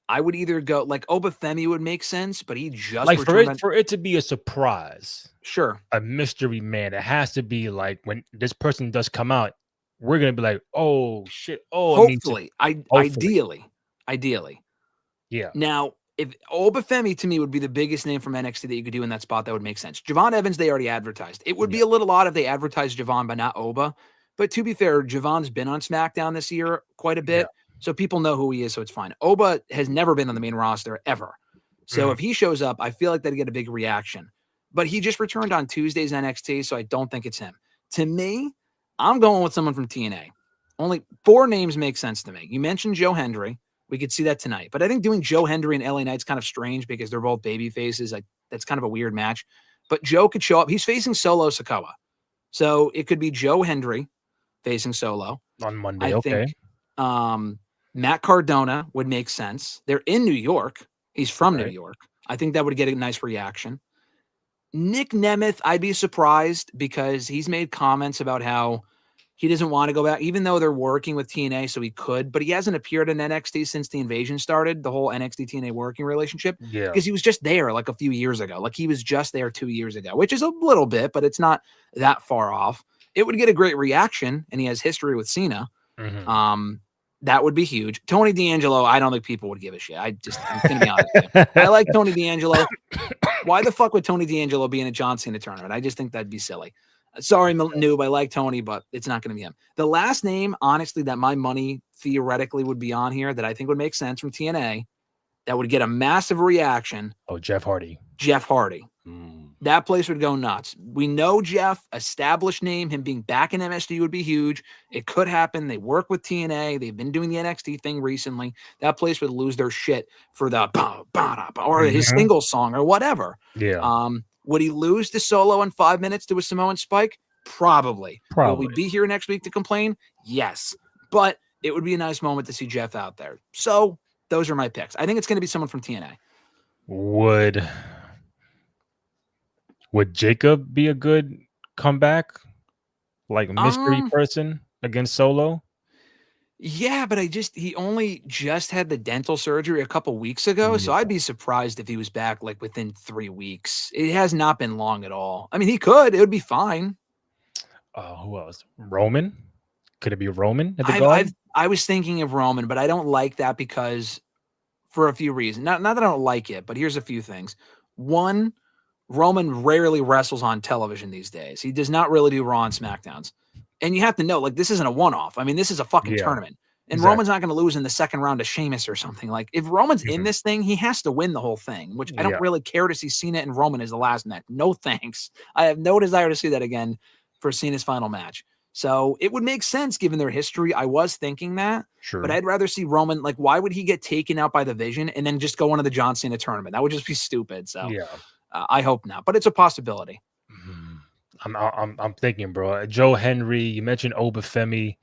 I would either go like Obafemi would make sense, but he just like for it to be a surprise. Sure. A mystery man. It has to be like when this person does come out, we're gonna be like, oh shit. Oh, hopefully. Ideally. Yeah. Now, if Obafemi to me would be the biggest name from NXT that you could do in that spot, that would make sense. Javon Evans, they already advertised. It would be a little odd if they advertised Javon, but not Oba. But to be fair, Javon's been on SmackDown this year quite a bit. So people know who he is, so it's fine. Oba has never been on the main roster ever. So if he shows up, I feel like they'd get a big reaction. But he just returned on Tuesday's NXT, so I don't think it's him. To me, I'm going with someone from TNA. Only 4 names make sense to me. You mentioned Joe Hendry. We could see that tonight. But I think doing Joe Hendry and LA Knight's kind of strange because they're both baby faces. Like, that's kind of a weird match. But Joe could show up. He's facing Solo Sikoa. So it could be Joe Hendry facing Solo. On Monday, I think Matt Cardona would make sense. They're in New York. He's from New York. I think that would get a nice reaction. Nick Nemeth, I'd be surprised because he's made comments about how he doesn't want to go back, even though they're working with TNA, so he could, but he hasn't appeared in NXT since the invasion started, the whole NXT TNA working relationship, because he was just there like a few years ago. Like he was just there 2 years ago, which is a little bit, but it's not that far off. It would get a great reaction, and he has history with Cena. That would be huge. Tony D'Angelo, I don't think people would give a shit. I'm going to be honest with you. I like Tony D'Angelo. Why the fuck would Tony D'Angelo be in a John Cena tournament? I just think that'd be silly. Sorry, noob. I like Tony, but it's not going to be him. The last name, honestly, that my money theoretically would be on here that I think would make sense from TNA, that would get a massive reaction. Oh, Jeff Hardy. Jeff Hardy. That place would go nuts. We know Jeff, established name, him being back in MSG would be huge. It could happen. They work with TNA. They've been doing the NXT thing recently. That place would lose their shit for the or his single song or whatever. Yeah. Would he lose to Solo in 5 minutes to a Samoan Spike? Probably. Will we be here next week to complain? Yes. But it would be a nice moment to see Jeff out there. So those are my picks. I think it's going to be someone from TNA. Would Jacob be a good comeback? Like a mystery person against Solo? Yeah, but he only just had the dental surgery a couple weeks ago, so I'd be surprised if he was back like within 3 weeks. It has not been long at all. I mean, he could. It would be fine. Who else? Roman? Could it be Roman at the guard? I was thinking of Roman, but I don't like that because for a few reasons. Not that I don't like it, but here's a few things. One, Roman rarely wrestles on television these days. He does not really do Raw and SmackDowns. And you have to know, like, this isn't a one-off. I mean, this is a fucking tournament. And Roman's not going to lose in the second round to Sheamus or something. Like, if Roman's in this thing, he has to win the whole thing, which I don't really care to see Cena and Roman as the last match. No thanks. I have no desire to see that again for Cena's final match. So it would make sense given their history. I was thinking that. Sure. But I'd rather see Roman, like, why would he get taken out by the Vision and then just go into the John Cena tournament? That would just be stupid. So I hope not. But it's a possibility. I'm thinking, bro. Joe Hendry, you mentioned Obafemi.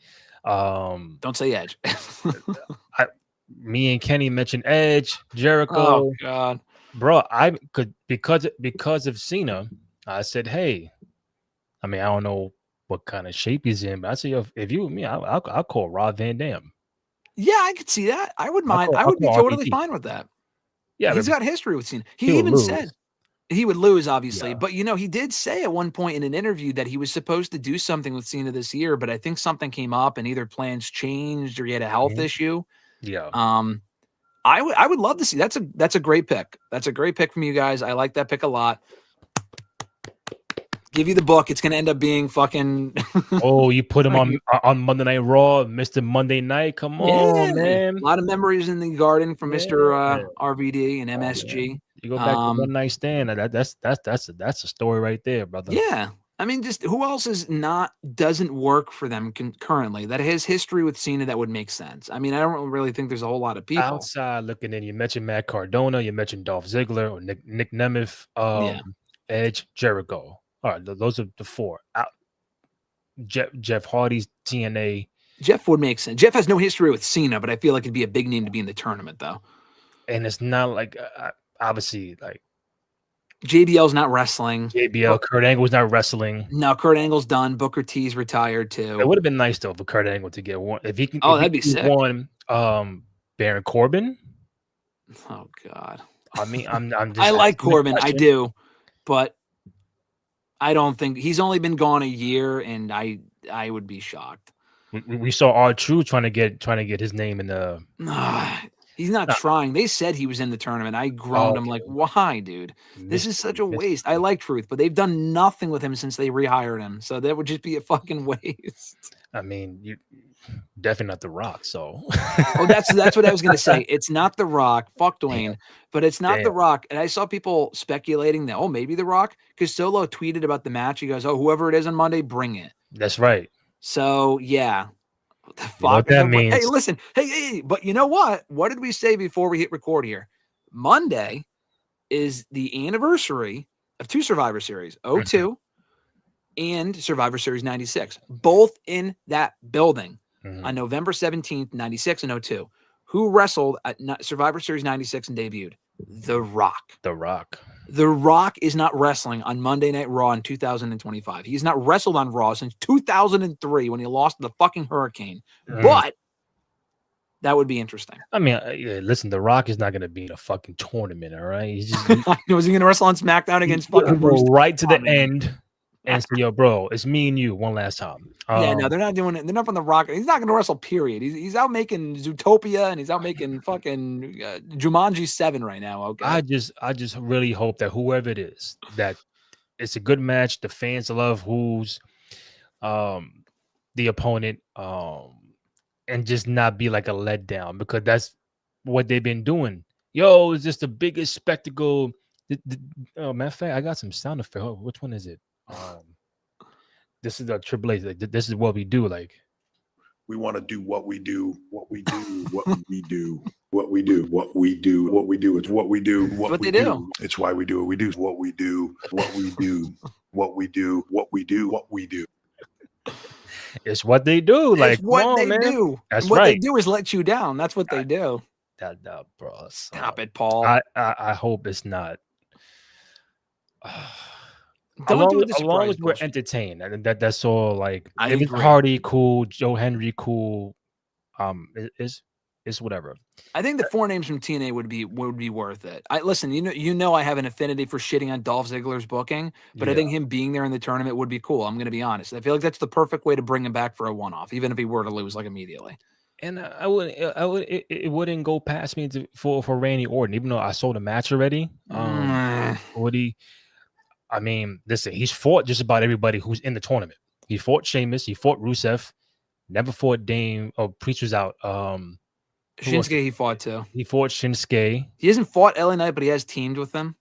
Don't say Edge. Me and Kenny mentioned Edge, Jericho. Oh God, bro. I could because of Cena. I said, hey, I mean, I don't know what kind of shape he's in, but I say, if you with me, I'll call Rob Van Dam. Yeah, I could see that. I would mind. I would be totally fine with that. Yeah, he's got history with Cena. He even said he would lose, obviously. But, you know, he did say at one point in an interview that he was supposed to do something with Cena this year, but I think something came up and either plans changed or he had a health issue. Yeah. I would love to see. That's a great pick. That's a great pick from you guys. I like that pick a lot. Give you the book. It's going to end up being fucking. Oh, you put him on Monday Night Raw, Mr. Monday Night. Come on, man. A lot of memories in the garden from Mr. RVD and MSG. You go back to One Night Stand. That's a story right there, brother. Yeah, I mean, just who else doesn't work for them currently that has history with Cena that would make sense? I mean, I don't really think there's a whole lot of people outside looking in. You mentioned Matt Cardona. You mentioned Dolph Ziggler or Nick Nemeth. Edge, Jericho. All right, those are the four. Jeff Hardy's TNA. Jeff would make sense. Jeff has no history with Cena, but I feel like it'd be a big name to be in the tournament, though. And it's not like obviously like JBL's not wrestling. Kurt Angle's not wrestling. No, Kurt Angle's done. Booker T's retired too. It would have been nice though for Kurt Angle to get one. If he can, that'd be sick. One, Baron Corbin. Oh God. I mean, I'm just. I like Corbin. I do, but I don't think he's only been gone a year, and I would be shocked. We saw R-Truth trying to get his name in the. He's not trying. They said he was in the tournament. I groaned. I'm like, why, dude? This is such a waste. I like Truth, but they've done nothing with him since they rehired him. So that would just be a fucking waste. I mean, definitely not The Rock. So, oh, that's what I was gonna say. It's not The Rock. Fuck Dwayne, damn, but it's not damn. The Rock. And I saw people speculating that maybe The Rock, because Solo tweeted about the match. He goes, whoever it is on Monday, bring it. That's right. So yeah. What the You know fuck? what that means? Hey, listen. Hey, but you know what? What did we say before we hit record here? Monday is the anniversary of 2 Survivor Series, 02 and Survivor Series 96, both in that building on November 17th, 96 and 02. Who wrestled at Survivor Series 96 and debuted? The Rock. The Rock. The Rock is not wrestling on Monday Night Raw in 2025. He's not wrestled on Raw since 2003 when he lost to the fucking Hurricane. But that would be interesting. I mean, listen, The Rock is not going to be in a fucking tournament, all right? He's just was he going to wrestle on SmackDown against fucking Bruce? Right to the end and say, yo, bro, it's me and you one last time. Yeah, no, they're not doing it. They're not on The Rock. He's not going to wrestle, period. He's out making Zootopia and he's out making fucking Jumanji 7 right now, okay? I just really hope that whoever it is, that it's a good match. The fans love who's the opponent, and just not be like a letdown, because that's what they've been doing. Yo, it's just the biggest spectacle. Matter of fact, I got some sound effect. Oh, which one is it? This is the Triple H. Like, this is what we do. Like, we want to do what we do, what we do, what we do, what we do, what we do, what we do. It's what we do, what we do. It's why we do what we do. It's what we do, what we do, what we do, what we do, what we do. It's what they do. Like, it's what they do. That's what right. they do is let you down. That's what they do. That bro. Stop it, Paul. I hope it's not. Don't do it as long as we're entertained, and that's all. Like, David Hardy, cool. Joe Henry, cool. It's whatever. I think the 4 names from TNA would be worth it. Listen. You know, I have an affinity for shitting on Dolph Ziggler's booking, but I think him being there in the tournament would be cool. I'm going to be honest. I feel like that's the perfect way to bring him back for a one-off, even if he were to lose like immediately. And it wouldn't go past me for Randy Orton, even though I saw the match already. I mean, listen, he's fought just about everybody who's in the tournament. He fought Sheamus, he fought Rusev, never fought Dame. Oh, Priest was out. Shinsuke, he fought too. He fought Shinsuke. He hasn't fought LA Knight, but he has teamed with them.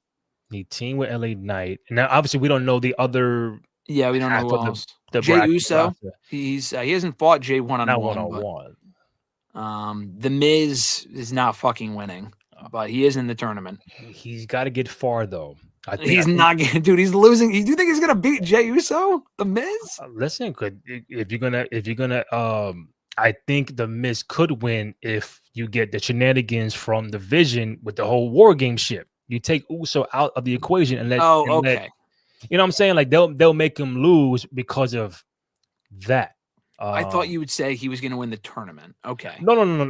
He teamed with LA Knight. And now, obviously, we don't know the other. Yeah, we don't know who else. Jey Uso. He hasn't fought Jey one-on-one. Not one-on-one. The Miz is not fucking winning, but he is in the tournament. He's got to get far, though. He's not getting, dude. He's losing. Do you think he's gonna beat Jey Uso, the Miz? Listen, if you're gonna, I think the Miz could win if you get the shenanigans from the Vision with the whole War Game shit. You take Uso out of the equation and let. Okay. You know what I'm saying? Like they'll make him lose because of that. I thought you would say he was going to win the tournament. Okay. No. I'm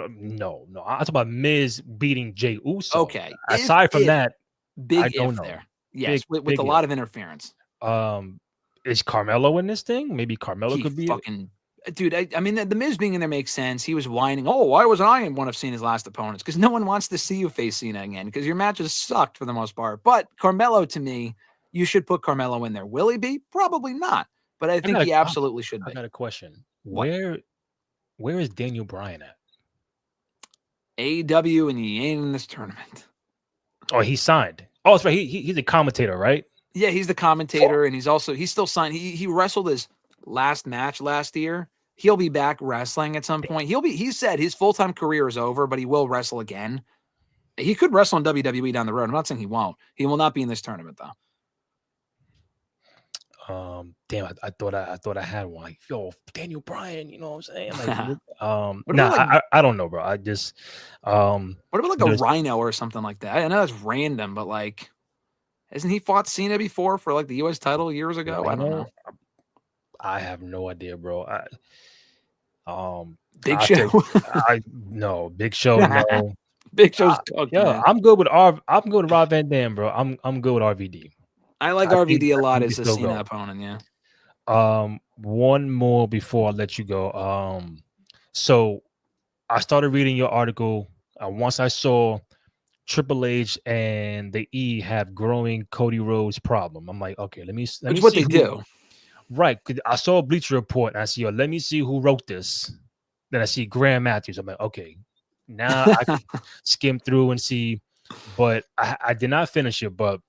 talking about Miz beating Jey Uso. Okay. Aside from that, big I don't know. There. Yes, with a lot of interference. Is Carmelo in this thing? Maybe Carmelo could be fucking dude. I mean, the Miz being in there makes sense. He was whining. Oh, why wasn't I in one of Cena's last opponents? Because no one wants to see you face Cena again. Because your matches sucked for the most part. But Carmelo, to me, you should put Carmelo in there. Will he be? Probably not. But I think he absolutely should be. I got a question. Where is Daniel Bryan at? AEW, and he ain't in this tournament. Oh, he signed. Oh, that's right. He's a commentator, right? Yeah, he's the commentator, and he's still signed. He wrestled his last match last year. He'll be back wrestling at some point. He said his full-time career is over, but he will wrestle again. He could wrestle in WWE down the road. I'm not saying he won't. He will not be in this tournament though. Damn, I thought I had one. Like, yo, Daniel Bryan, you know what I'm saying? Like, I don't know, bro. I just what about like a Rhino or something like that? I know that's random, but like, hasn't he fought Cena before for like the U.S. title years ago? I don't know. I have no idea, bro. Big Show. Big Show. No, Big Show's cooked, yeah. man. I'm good with Rob Van Dam, bro. I'm good with RVD. I like RVD a lot as a Cena opponent, yeah. One more before I let you go. So I started reading your article. Once I saw Triple H and the E have growing Cody Rhodes problem, I'm like, okay, let me Which what they do. Right. I saw a Bleacher Report and I see, let me see who wrote this. Then I see Graham Matthews. I'm like, okay, now I can skim through and see, but I did not finish it. But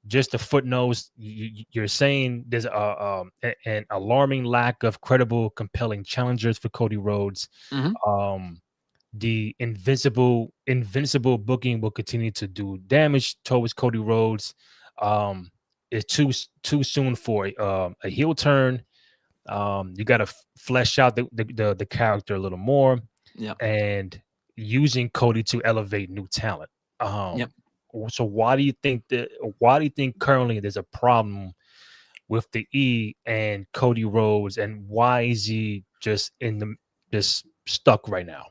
just the footnotes, you're saying there's an alarming lack of credible, compelling challengers for Cody Rhodes. The invincible booking will continue to do damage towards Cody Rhodes. It's too soon for a heel turn. You got to flesh out the character a little more, and using Cody to elevate new talent. So why do you think currently there's a problem with the E and Cody Rhodes, and why is he just stuck right now?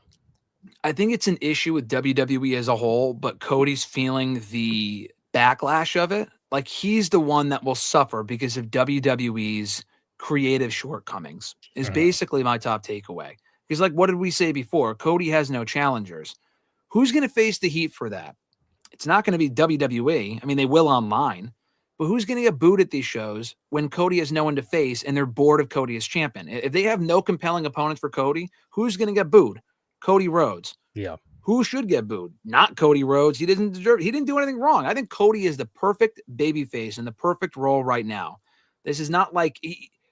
I think it's an issue with WWE as a whole, but Cody's feeling the backlash of it. Like, he's the one that will suffer because of WWE's creative shortcomings is basically my top takeaway. Because, like, what did we say before? Cody has no challengers. Who's going to face the heat for that? It's not going to be WWE. I mean, they will online, but who's going to get booed at these shows when Cody has no one to face and they're bored of Cody as champion? If they have no compelling opponents for Cody, who's going to get booed? Cody Rhodes. Yeah. Who should get booed? Not Cody Rhodes. He didn't do anything wrong. I think Cody is the perfect babyface in the perfect role right now. This is not like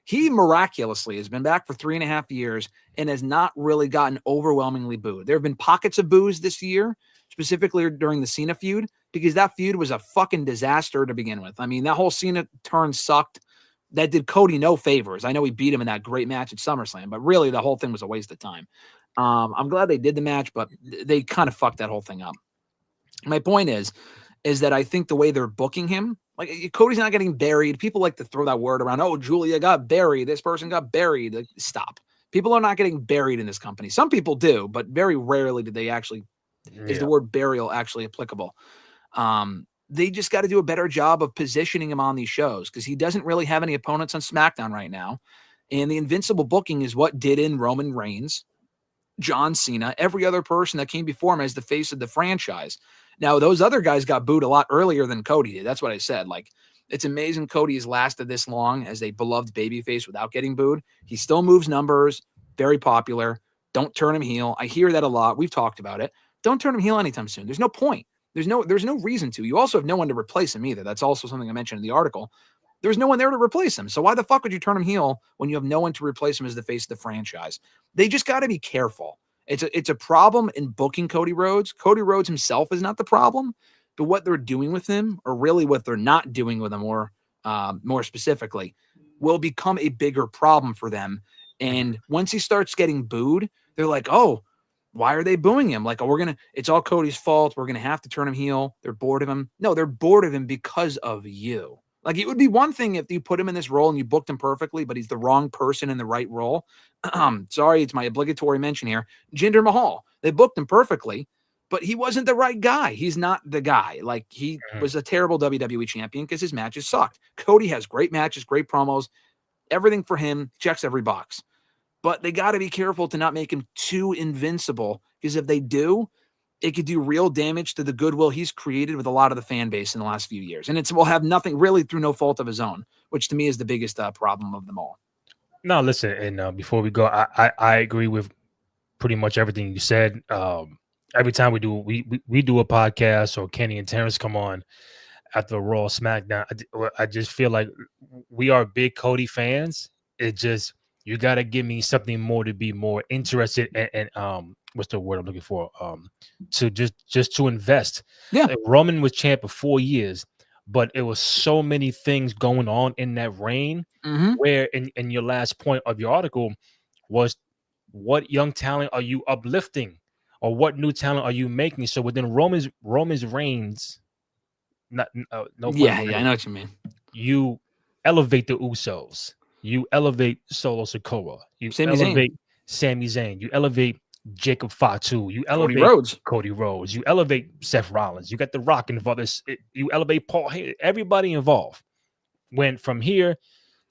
he miraculously has been back for 3.5 years and has not really gotten overwhelmingly booed. There have been pockets of boos this year, specifically during the Cena feud, because that feud was a fucking disaster to begin with. I mean, that whole Cena turn sucked. That did Cody no favors. I know he beat him in that great match at SummerSlam, but really the whole thing was a waste of time. I'm glad they did the match, but they kind of fucked that whole thing up. My point is that I think the way they're booking him, like, Cody's not getting buried. People like to throw that word around. Oh, Julia got buried. This person got buried. Like, stop. People are not getting buried in this company. Some people do, but very rarely do they actually, is the word burial actually applicable. They just got to do a better job of positioning him on these shows because he doesn't really have any opponents on SmackDown right now. And the invincible booking is what did in Roman Reigns, John Cena, every other person that came before him as the face of the franchise. Now, those other guys got booed a lot earlier than Cody did. That's what I said. Like, it's amazing Cody has lasted this long as a beloved babyface without getting booed. He still moves numbers, very popular. Don't turn him heel. I hear that a lot. We've talked about it. Don't turn him heel anytime soon. There's no point. There's no reason to. You also have no one to replace him either. That's also something I mentioned in the article. There's no one there to replace him. So why the fuck would you turn him heel when you have no one to replace him as the face of the franchise? They just got to be careful. It's a problem in booking Cody Rhodes. Cody Rhodes himself is not the problem, but what they're doing with him, or really what they're not doing with him, or more specifically, will become a bigger problem for them. And once he starts getting booed, they're like, oh, why are they booing him? Like, oh, it's all Cody's fault. We're going to have to turn him heel. They're bored of him. No, they're bored of him because of you. Like, it would be one thing if you put him in this role and you booked him perfectly, but he's the wrong person in the right role. Sorry, it's my obligatory mention here. Jinder Mahal. They booked him perfectly, but he wasn't the right guy. He's not the guy. Like, he was a terrible WWE champion because his matches sucked. Cody has great matches, great promos. Everything for him checks every box. But they got to be careful to not make him too invincible, because if they do, it could do real damage to the goodwill he's created with a lot of the fan base in the last few years. And will have nothing really through no fault of his own, which to me is the biggest problem of them all. No, listen, and before we go, I agree with pretty much everything you said. Every time we do a podcast, or Kenny and Terrence come on after Raw SmackDown, I just feel like we are big Cody fans. It just, you got to give me something more to be more interested and what's the word I'm looking for? To just to invest. Yeah. Like, Roman was champ for 4 years, but it was so many things going on in that reign. Where in your last point of your article was, what young talent are you uplifting, or what new talent are you making? So within Roman's reigns, I know what you mean. You elevate the Usos. You elevate Solo Sikoa. You elevate Sami Zayn. You elevate Jacob Fatu. You elevate Cody Rhodes. You elevate Seth Rollins. You got The Rock involved. You elevate Paul Heyman. Everybody involved went from here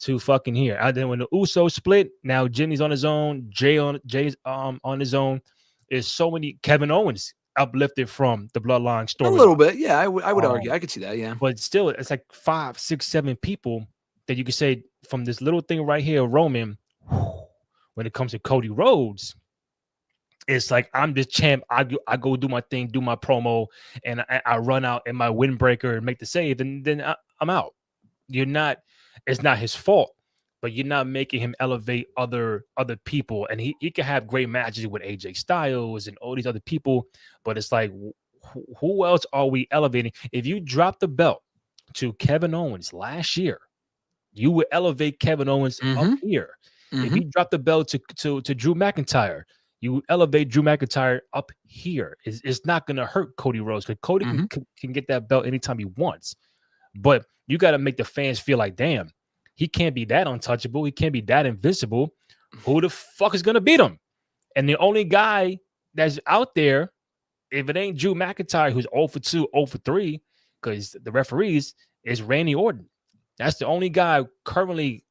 to fucking here. And then when the Usos split, now Jimmy's on his own. Jay's on his own. There's so many. Kevin Owens uplifted from the Bloodline story. A little bit, yeah. I would argue. I could see that, yeah. But still, it's like 5, 6, 7 people that you could say from this little thing right here, Roman, when it comes to Cody Rhodes, it's like I'm the champ. I go do my thing, do my promo, and I run out in my windbreaker and make the save, and then I'm out. It's not his fault, but you're not making him elevate other people. And he can have great matches with AJ Styles and all these other people, but it's like, who else are we elevating? If you drop the belt to Kevin Owens last year, you would elevate Kevin Owens up here. If you drop the belt to Drew McIntyre, you elevate Drew McIntyre up here. It's not going to hurt Cody Rhodes, because Cody can get that belt anytime he wants. But you got to make the fans feel like, damn, he can't be that untouchable. He can't be that invincible. Who the fuck is going to beat him? And the only guy that's out there, if it ain't Drew McIntyre, who's 0 for 2, 0 for 3, because the referees, is Randy Orton. That's the only guy currently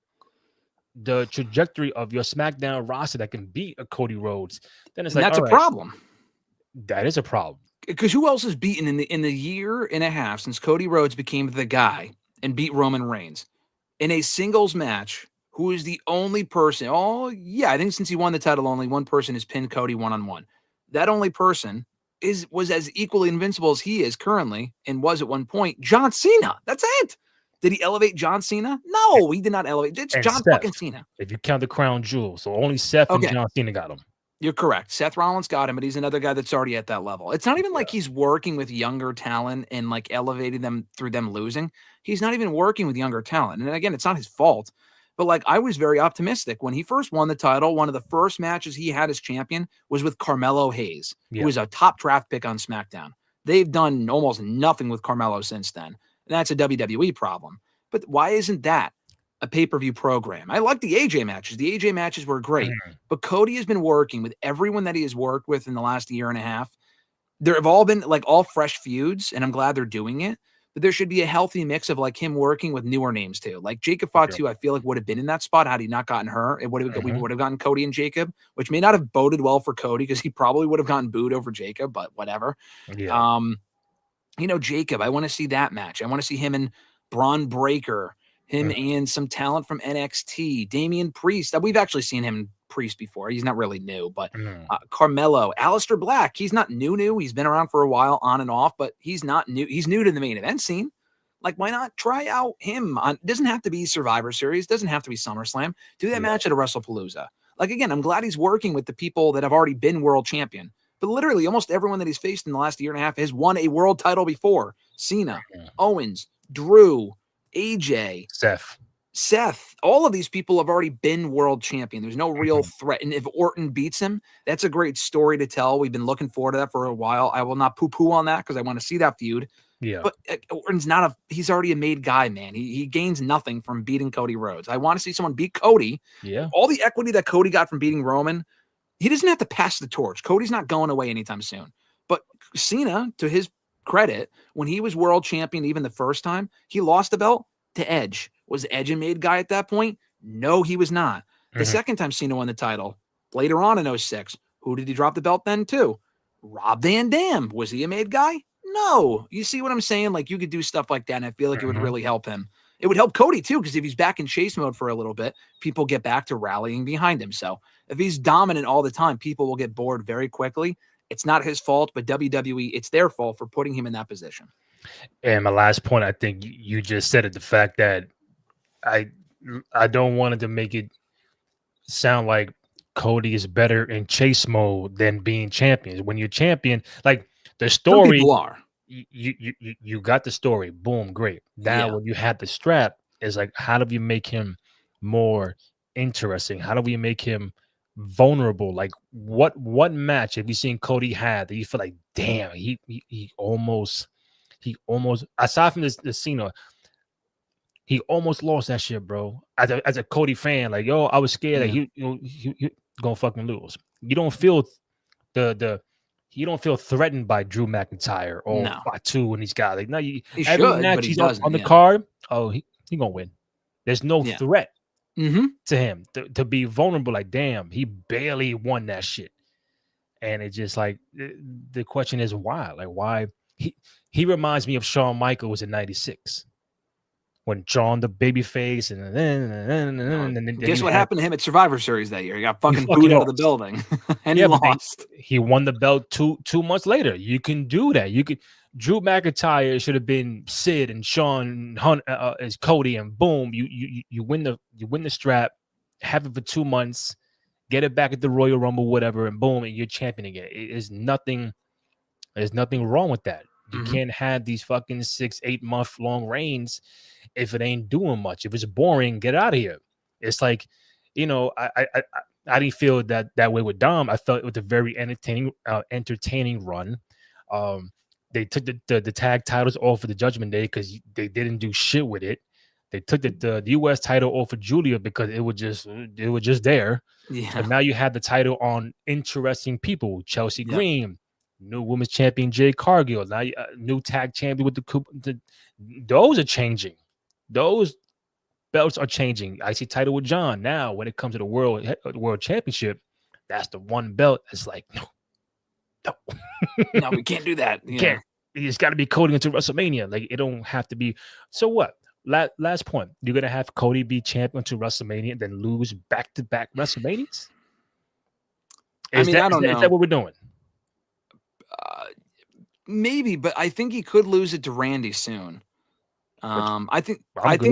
the trajectory of your SmackDown roster that can beat a Cody Rhodes. Then it's like, that's a problem. That is a problem. Because who else is beaten in the year and a half since Cody Rhodes became the guy and beat Roman Reigns in a singles match? Who is the only person? Oh, yeah, I think since he won the title, only one person has pinned Cody one-on-one. That only person was as equally invincible as he is currently and was at one point. John Cena. That's it. Did he elevate John Cena? No, he did not elevate. It's John fucking Cena. If you count the crown jewel, so only Seth and John Cena got him. You're correct. Seth Rollins got him, but he's another guy that's already at that level. It's not even like he's working with younger talent and like elevating them through them losing. He's not even working with younger talent. And again, it's not his fault. But like, I was very optimistic when he first won the title. One of the first matches he had as champion was with Carmelo Hayes, who was a top draft pick on SmackDown. They've done almost nothing with Carmelo since then. And that's a WWE problem. But why isn't that a pay-per-view program? I like the AJ matches. The AJ matches were great. But Cody has been working with everyone that he has worked with in the last year and a half. There have all been like all fresh feuds, and I'm glad they're doing it. But there should be a healthy mix of like him working with newer names too. Like Jacob Fatu, I feel like would have been in that spot had he not gotten hurt. We would have gotten Cody and Jacob, which may not have boded well for Cody because he probably would have gotten booed over Jacob, but whatever. Yeah. Jacob, I want to see that match. I want to see him and Braun Breaker, him and some talent from NXT, Damian Priest. We've actually seen him Priest before. He's not really new, but Carmelo, Aleister Black. He's not new. He's been around for a while on and off, but he's not new. He's new to the main event scene. Like, why not try out him? It doesn't have to be Survivor Series. Doesn't have to be SummerSlam. Do that match at a WrestlePalooza. Like, again, I'm glad he's working with the people that have already been world champion. But literally, almost everyone that he's faced in the last year and a half has won a world title before. Cena, Owens, Drew, AJ, Seth, all of these people have already been world champion. There's no real threat. And if Orton beats him, that's a great story to tell. We've been looking forward to that for a while. I will not poo-poo on that because I want to see that feud. Yeah. But Orton's he's already a made guy, man. He gains nothing from beating Cody Rhodes. I want to see someone beat Cody. Yeah. All the equity that Cody got from beating Roman, he doesn't have to pass the torch. Cody's not going away anytime soon. But Cena, to his credit, when he was world champion, even the first time, he lost the belt to Edge. Was Edge a made guy at that point? No, he was not. The second time Cena won the title, later on in 2006, who did he drop the belt then to? Rob Van Dam. Was he a made guy? No. You see what I'm saying? Like, you could do stuff like that, and I feel like it would really help him. It would help Cody, too, because if he's back in chase mode for a little bit, people get back to rallying behind him. So if he's dominant all the time, people will get bored very quickly. It's not his fault, but WWE, it's their fault for putting him in that position. And my last point, I think you just said it, the fact that I don't want it to make it sound like Cody is better in chase mode than being champion. When you're champion, like the story, some people are. You got the story, boom, great. Now when you have the strap, it's like, how do we make him more interesting? How do we make him vulnerable? Like, what match have you seen Cody have that you feel like, damn, he almost aside from this Cena, he almost lost that shit, bro. As a Cody fan, like, yo, I was scared that he gonna fucking lose. You don't feel you don't feel threatened by Drew McIntyre or Fatu and these guys. Like, no, every match he's on the card, he gonna win. There's no threat to him to be vulnerable. Like, damn, he barely won that shit. And it's just like, the question is why? Like, why? He reminds me of Shawn Michaels in '96. when John the babyface, and then guess what happened to him at Survivor Series that year? He got fucking booed out of the building, and he lost. He won the belt two months later. You can do that. You could. Drew McIntyre should have been Sid, and Sean Hunt is Cody, and boom, you win the strap, have it for 2 months, get it back at the Royal Rumble, whatever, and boom, and you're champion again. There's nothing wrong with that. You can't have these fucking 6-8 month long reigns if it ain't doing much. If it's boring, get out of here. It's like, I didn't feel that way with Dom. I felt it was a very entertaining run. They took the tag titles off of the Judgment Day because they didn't do shit with it. They took the U.S. title off of Julia because it was just there. Yeah. But now you have the title on interesting people. Chelsea Green, new women's champion Jade Cargill. Now new tag champion with those are changing. Those belts are changing. IC title with John. Now when it comes to the world championship, that's the one belt. It's like no, we can't do that. Can't. It's got to be Cody into WrestleMania. Like it don't have to be. So what? Last point. You're gonna have Cody be champion to WrestleMania and then lose back-to-back WrestleManias? I don't know. Is that what we're doing? Maybe, but I think he could lose it to Randy soon. I think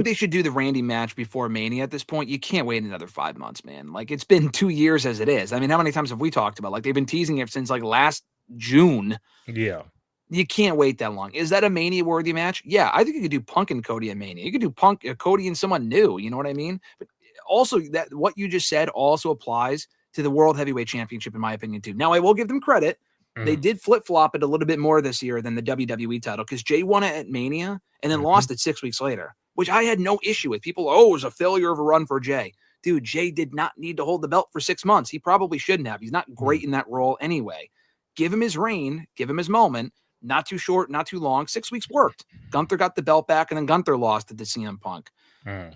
they should do the Randy match before Mania at this point. You can't wait another 5 months, man. Like it's been 2 years as it is. I mean, how many times have we talked about? Like they've been teasing it since like last June. Yeah. You can't wait that long. Is that a Mania-worthy match? Yeah, I think you could do Punk and Cody at Mania. You could do Cody and someone new. You know what I mean? But also, that what you just said also applies to the World Heavyweight Championship, in my opinion, too. Now, I will give them credit. They did flip-flop it a little bit more this year than the WWE title because Jay won it at Mania and then lost it 6 weeks later, which I had no issue with. People, it was a failure of a run for Jay. Dude, Jay did not need to hold the belt for 6 months. He probably shouldn't have. He's not great in that role anyway. Give him his reign. Give him his moment. Not too short, not too long. 6 weeks worked. Gunther got the belt back, and then Gunther lost it to CM Punk. I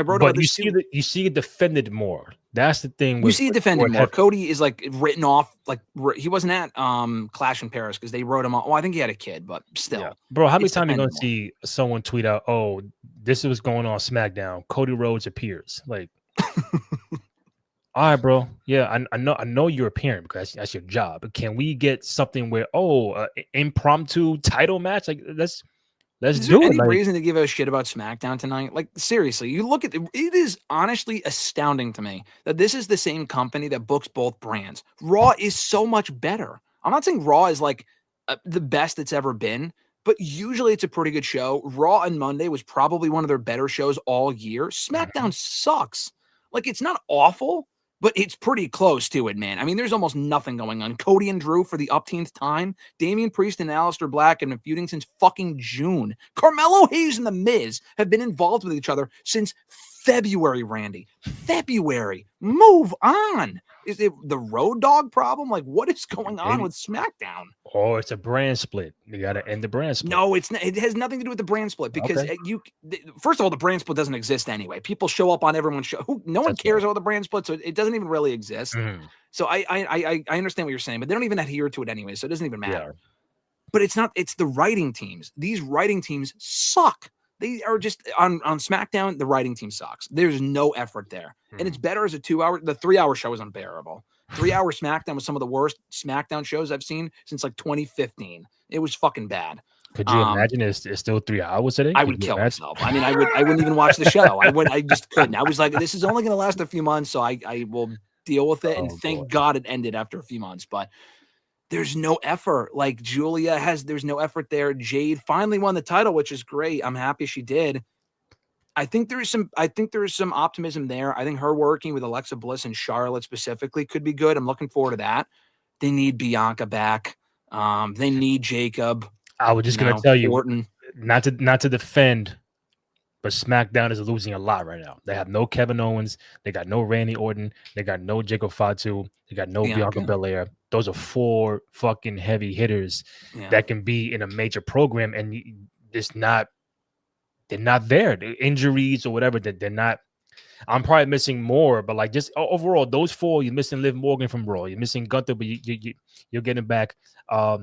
wrote about this. You see it defended more. That's the thing. You see it defended more. Cody is like written off. Like he wasn't at Clash in Paris because they wrote him off. Well, I think he had a kid, but still. Yeah. Bro, how many times are you gonna see someone tweet out, "Oh, this is what's going on SmackDown. Cody Rhodes appears." Like, all right, bro. Yeah, I know you're appearing because that's your job. But can we get something where impromptu title match? Like let's do it. Any reason to give a shit about SmackDown tonight? Like seriously, you look at it is honestly astounding to me that this is the same company that books both brands. Raw is so much better. I'm not saying Raw is like the best it's ever been, but usually it's a pretty good show. Raw on Monday was probably one of their better shows all year. SmackDown sucks. Like it's not awful, but it's pretty close to it, man. I mean, there's almost nothing going on. Cody and Drew for the upteenth time. Damian Priest and Aleister Black have been feuding since fucking June. Carmelo Hayes and The Miz have been involved with each other since February, Randy. February. Move on. Is it the Road Dogg problem? Like, what is going on with SmackDown? Oh, it's a brand split. You got to end the brand split. No, it's not. It has nothing to do with the brand split because first of all, the brand split doesn't exist anyway. People show up on everyone's show. No one cares about the brand split, so it doesn't even really exist. So I understand what you're saying, but they don't even adhere to it anyway, so it doesn't even matter. Yeah. But it's not. It's the writing teams. These writing teams suck. They are just on SmackDown. The writing team sucks. There's no effort there, and it's better as a 2 hour. The 3 hour show is unbearable. 3 hour SmackDown was some of the worst SmackDown shows I've seen since like 2015. It was fucking bad. Could you imagine it's still 3 hours today? I would kill myself. I mean, I wouldn't even watch the show. I just couldn't. I was like, this is only going to last a few months, so I will deal with it. And thank God it ended after a few months. But there's no effort. Like there's no effort there. Jade finally won the title, which is great. I'm happy she did. I think there is some optimism there. I think her working with Alexa Bliss and Charlotte specifically could be good. I'm looking forward to that. They need Bianca back. They need Jacob. I was just gonna tell you, Orton. not to defend, but SmackDown is losing a lot right now. They have no Kevin Owens. They got no Randy Orton. They got no Jacob Fatu. They got no Bianca Belair. Those are 4 fucking heavy hitters that can be in a major program, and they're not there. The injuries or whatever, that they're not. I'm probably missing more, but like just overall, those 4, you're missing Liv Morgan from Raw. You're missing Gunther, but you're getting back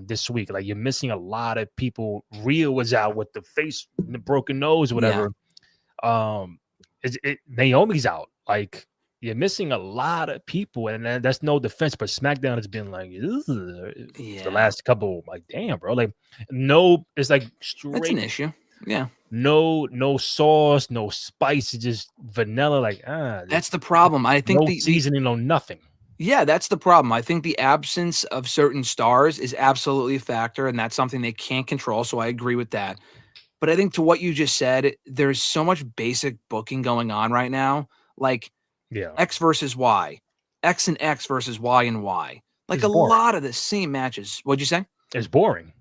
this week. Like you're missing a lot of people. Rhea was out with the face, the broken nose, or whatever. Yeah. Naomi's out. Like you're missing a lot of people, and that's no defense. But SmackDown has been like the last couple. Like damn, bro. Like no, it's like straight. That's an issue. Yeah. No sauce, no spice, just vanilla. Like that's the problem. I think no seasoning, no nothing. Yeah, that's the problem. I think the absence of certain stars is absolutely a factor, and that's something they can't control. So I agree with that. But I think to what you just said, there's so much basic booking going on right now. Like X versus Y, X and X versus Y and Y. Like a lot of the same matches. What'd you say? It's boring.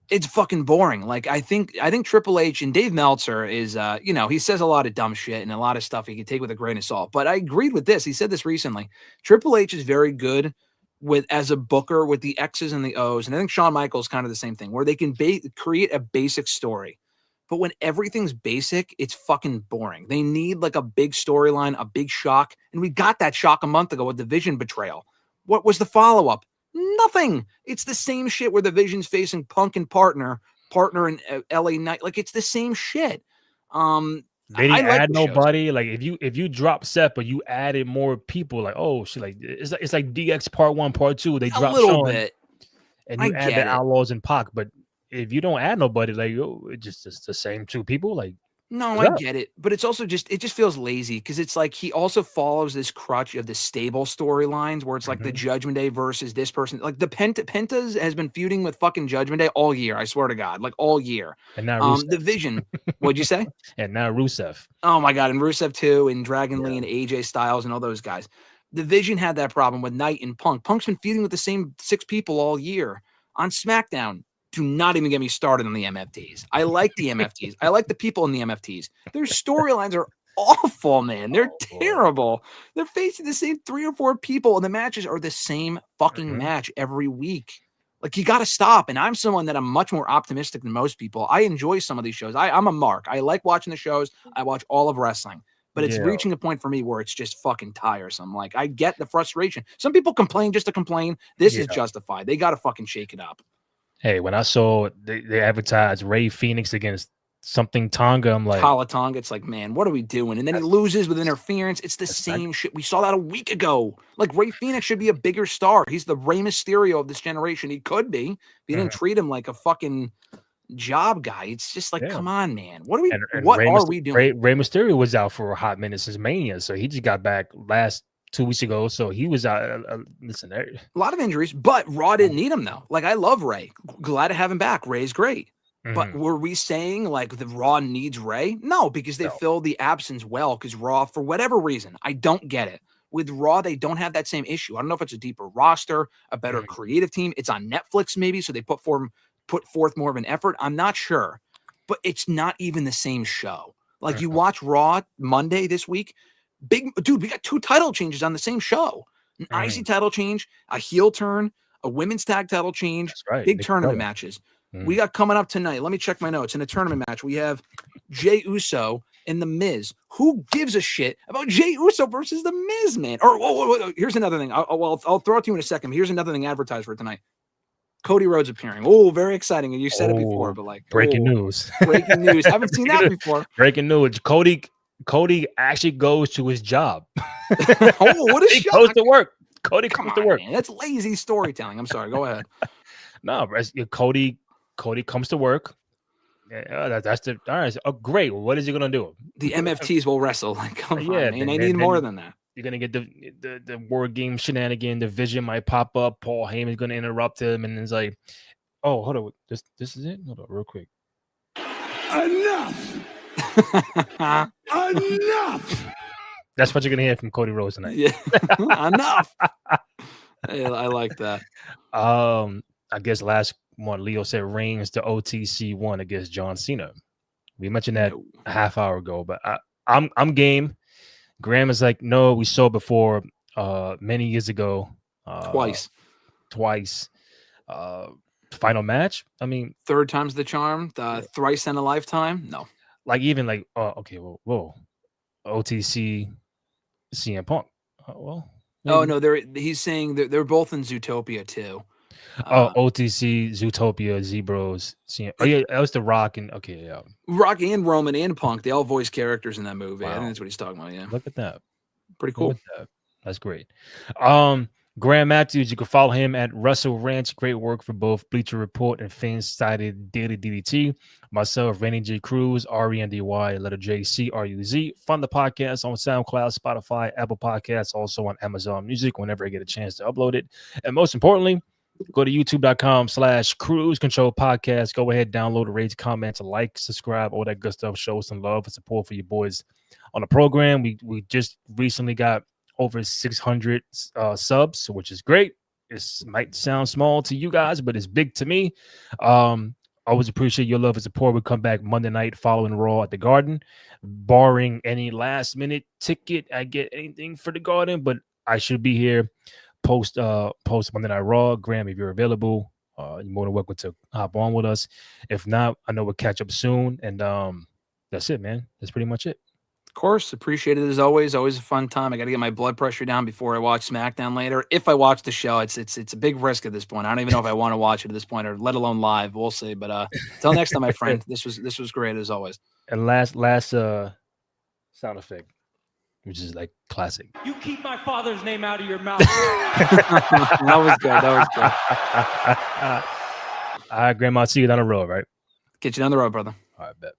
It's fucking boring. Like I think Triple H and Dave Meltzer is, he says a lot of dumb shit and a lot of stuff he can take with a grain of salt. But I agreed with this. He said this recently. Triple H is very good as a booker with the X's and the O's. And I think Shawn Michaels kind of the same thing, where they can create a basic story. But when everything's basic, it's fucking boring. They need like a big storyline, a big shock. And we got that shock a month ago with the Vision betrayal. What was the follow-up? Nothing. It's the same shit where the Vision's facing Punk and partner in LA Knight. Like it's the same shit. They didn't add nobody. Shows. Like if you drop Seth, but you added more people, like shit, like it's like DX Part 1, Part 2. They dropped a little bit, and you add the Outlaws and Pac. But if you don't add nobody, like it's just the same 2 people, like. No, I get it, but it's also it just feels lazy because it's like he also follows this crutch of the stable storylines where it's like the Judgment Day versus this person. Like the Pentas has been feuding with fucking Judgment Day all year. I swear to God, like all year. And now the Vision. What'd you say? And now Rusev. Oh my God, and Rusev too, and Dragon Lee and AJ Styles and all those guys. The Vision had that problem with Knight and Punk. Punk's been feuding with the same 6 people all year. On SmackDown, do not even get me started on the MFTs. I like the MFTs. I like the people in the MFTs. Their storylines are awful, man. They're terrible. They're facing the same 3 or 4 people, and the matches are the same fucking match every week. Like, you got to stop. And I'm someone that I'm much more optimistic than most people. I enjoy some of these shows. I'm a mark. I like watching the shows. I watch all of wrestling. But it's reaching a point for me where it's just fucking tiresome. Like, I get the frustration. Some people complain just to complain. This is justified. They got to fucking shake it up. Hey, when I saw they advertised Ray Phoenix against something Tonga, I'm like, Tonga. It's like, man, what are we doing? And then he loses with interference. It's the same shit. We saw that a week ago. Like, Ray Phoenix should be a bigger star. He's the Rey Mysterio of this generation. He could be. If you didn't treat him like a fucking job guy. It's just like, come on, man. What are we? What are we doing? Rey Mysterio was out for a hot minute since Mania, so he just got back last 2 weeks ago, so he was out. Listen, a lot of injuries, but Raw didn't need him though. Like, I love Ray. Glad to have him back. Ray's great. But were we saying like the Raw needs Ray? No, because they filled the absence well. Because Raw, for whatever reason, I don't get it. With Raw, they don't have that same issue. I don't know if it's a deeper roster, a better creative team. It's on Netflix, maybe, so they put forth more of an effort. I'm not sure, but it's not even the same show. Like, you watch Raw Monday this week. Big dude, we got 2 title changes on the same show. An IC title change, a heel turn, a women's tag title change, big tournament matches. We got coming up tonight. Let me check my notes. In a tournament match, we have Jey Uso and The Miz. Who gives a shit about Jey Uso versus The Miz, man? Or here's another thing. I'll throw it to you in a second. But here's another thing advertised for tonight. Cody Rhodes appearing. Oh, very exciing. And you said it before, but like breaking news. Breaking news. Haven't seen that before. Breaking news. Cody actually goes to his job. What a shock. He goes to work. Cody comes to work. Man. That's lazy storytelling. I'm sorry. Go ahead. No, Cody comes to work. That's the all right. Oh, great. What is he gonna do? The MFTs will wrestle. Like, come on, man. They need more than that. You're gonna get the word game shenanigan. The Vision might pop up. Paul Heyman's gonna interrupt him, and it's like, oh, hold on. This is it. Hold on, real quick. Enough. Enough. That's what you're gonna hear from Cody Rhodes tonight. Yeah. Enough. I like that. I guess last one, Leo said Reigns to OTC 1 against John Cena. We mentioned that a half hour ago, but I'm game. Graham is like, no, we saw before many years ago. Twice. Final match. I mean, 3rd time's the charm. The thrice in a lifetime. No. Like, even like, okay, whoa. OTC CM Punk. Well, maybe. Oh no, he's saying they're both in Zootopia too. OTC, Zootopia, Zebros. Oh yeah, that was The Rock and Rock and Roman and Punk. They all voice characters in that movie. Wow. I think that's what he's talking about. Yeah, look at that. Pretty cool. That's great. Graham Matthews, you can follow him at Wrestle Rant. Great work for both Bleacher Report and Fan-Sided Daily DDT. Myself, Randy J. Cruz, RENDY, letter J, CRUZ. Fund the podcast on SoundCloud, Spotify, Apple Podcasts, also on Amazon Music whenever I get a chance to upload it. And most importantly, go to youtube.com/Cruise Control Podcast. Go ahead, download, rate, comment, like, subscribe, all that good stuff. Show some love and support for you boys on the program. We just recently got over 600 subs, which is great. This might sound small to you guys, but it's big to me. Always appreciate your love and support. We come back Monday night following Raw at the Garden, barring any last minute ticket I get anything for the Garden, but I should be here post Monday Night Raw. Graham, if you're available, you're more than welcome to hop on with us. If not, I know we'll catch up soon. And that's it, man. That's pretty much it. Of course, appreciate it as always. Always a fun time. I got to get my blood pressure down before I watch SmackDown later. If I watch the show, it's a big risk at this point. I don't even know if I want to watch it at this point, or let alone live. We'll see. But until next time, my friend. This was great as always. And last sound effect, which is like classic. You keep my father's name out of your mouth. That was good. All right, Grandma. See you down the road, right? Get you down the road, brother. All right, bet.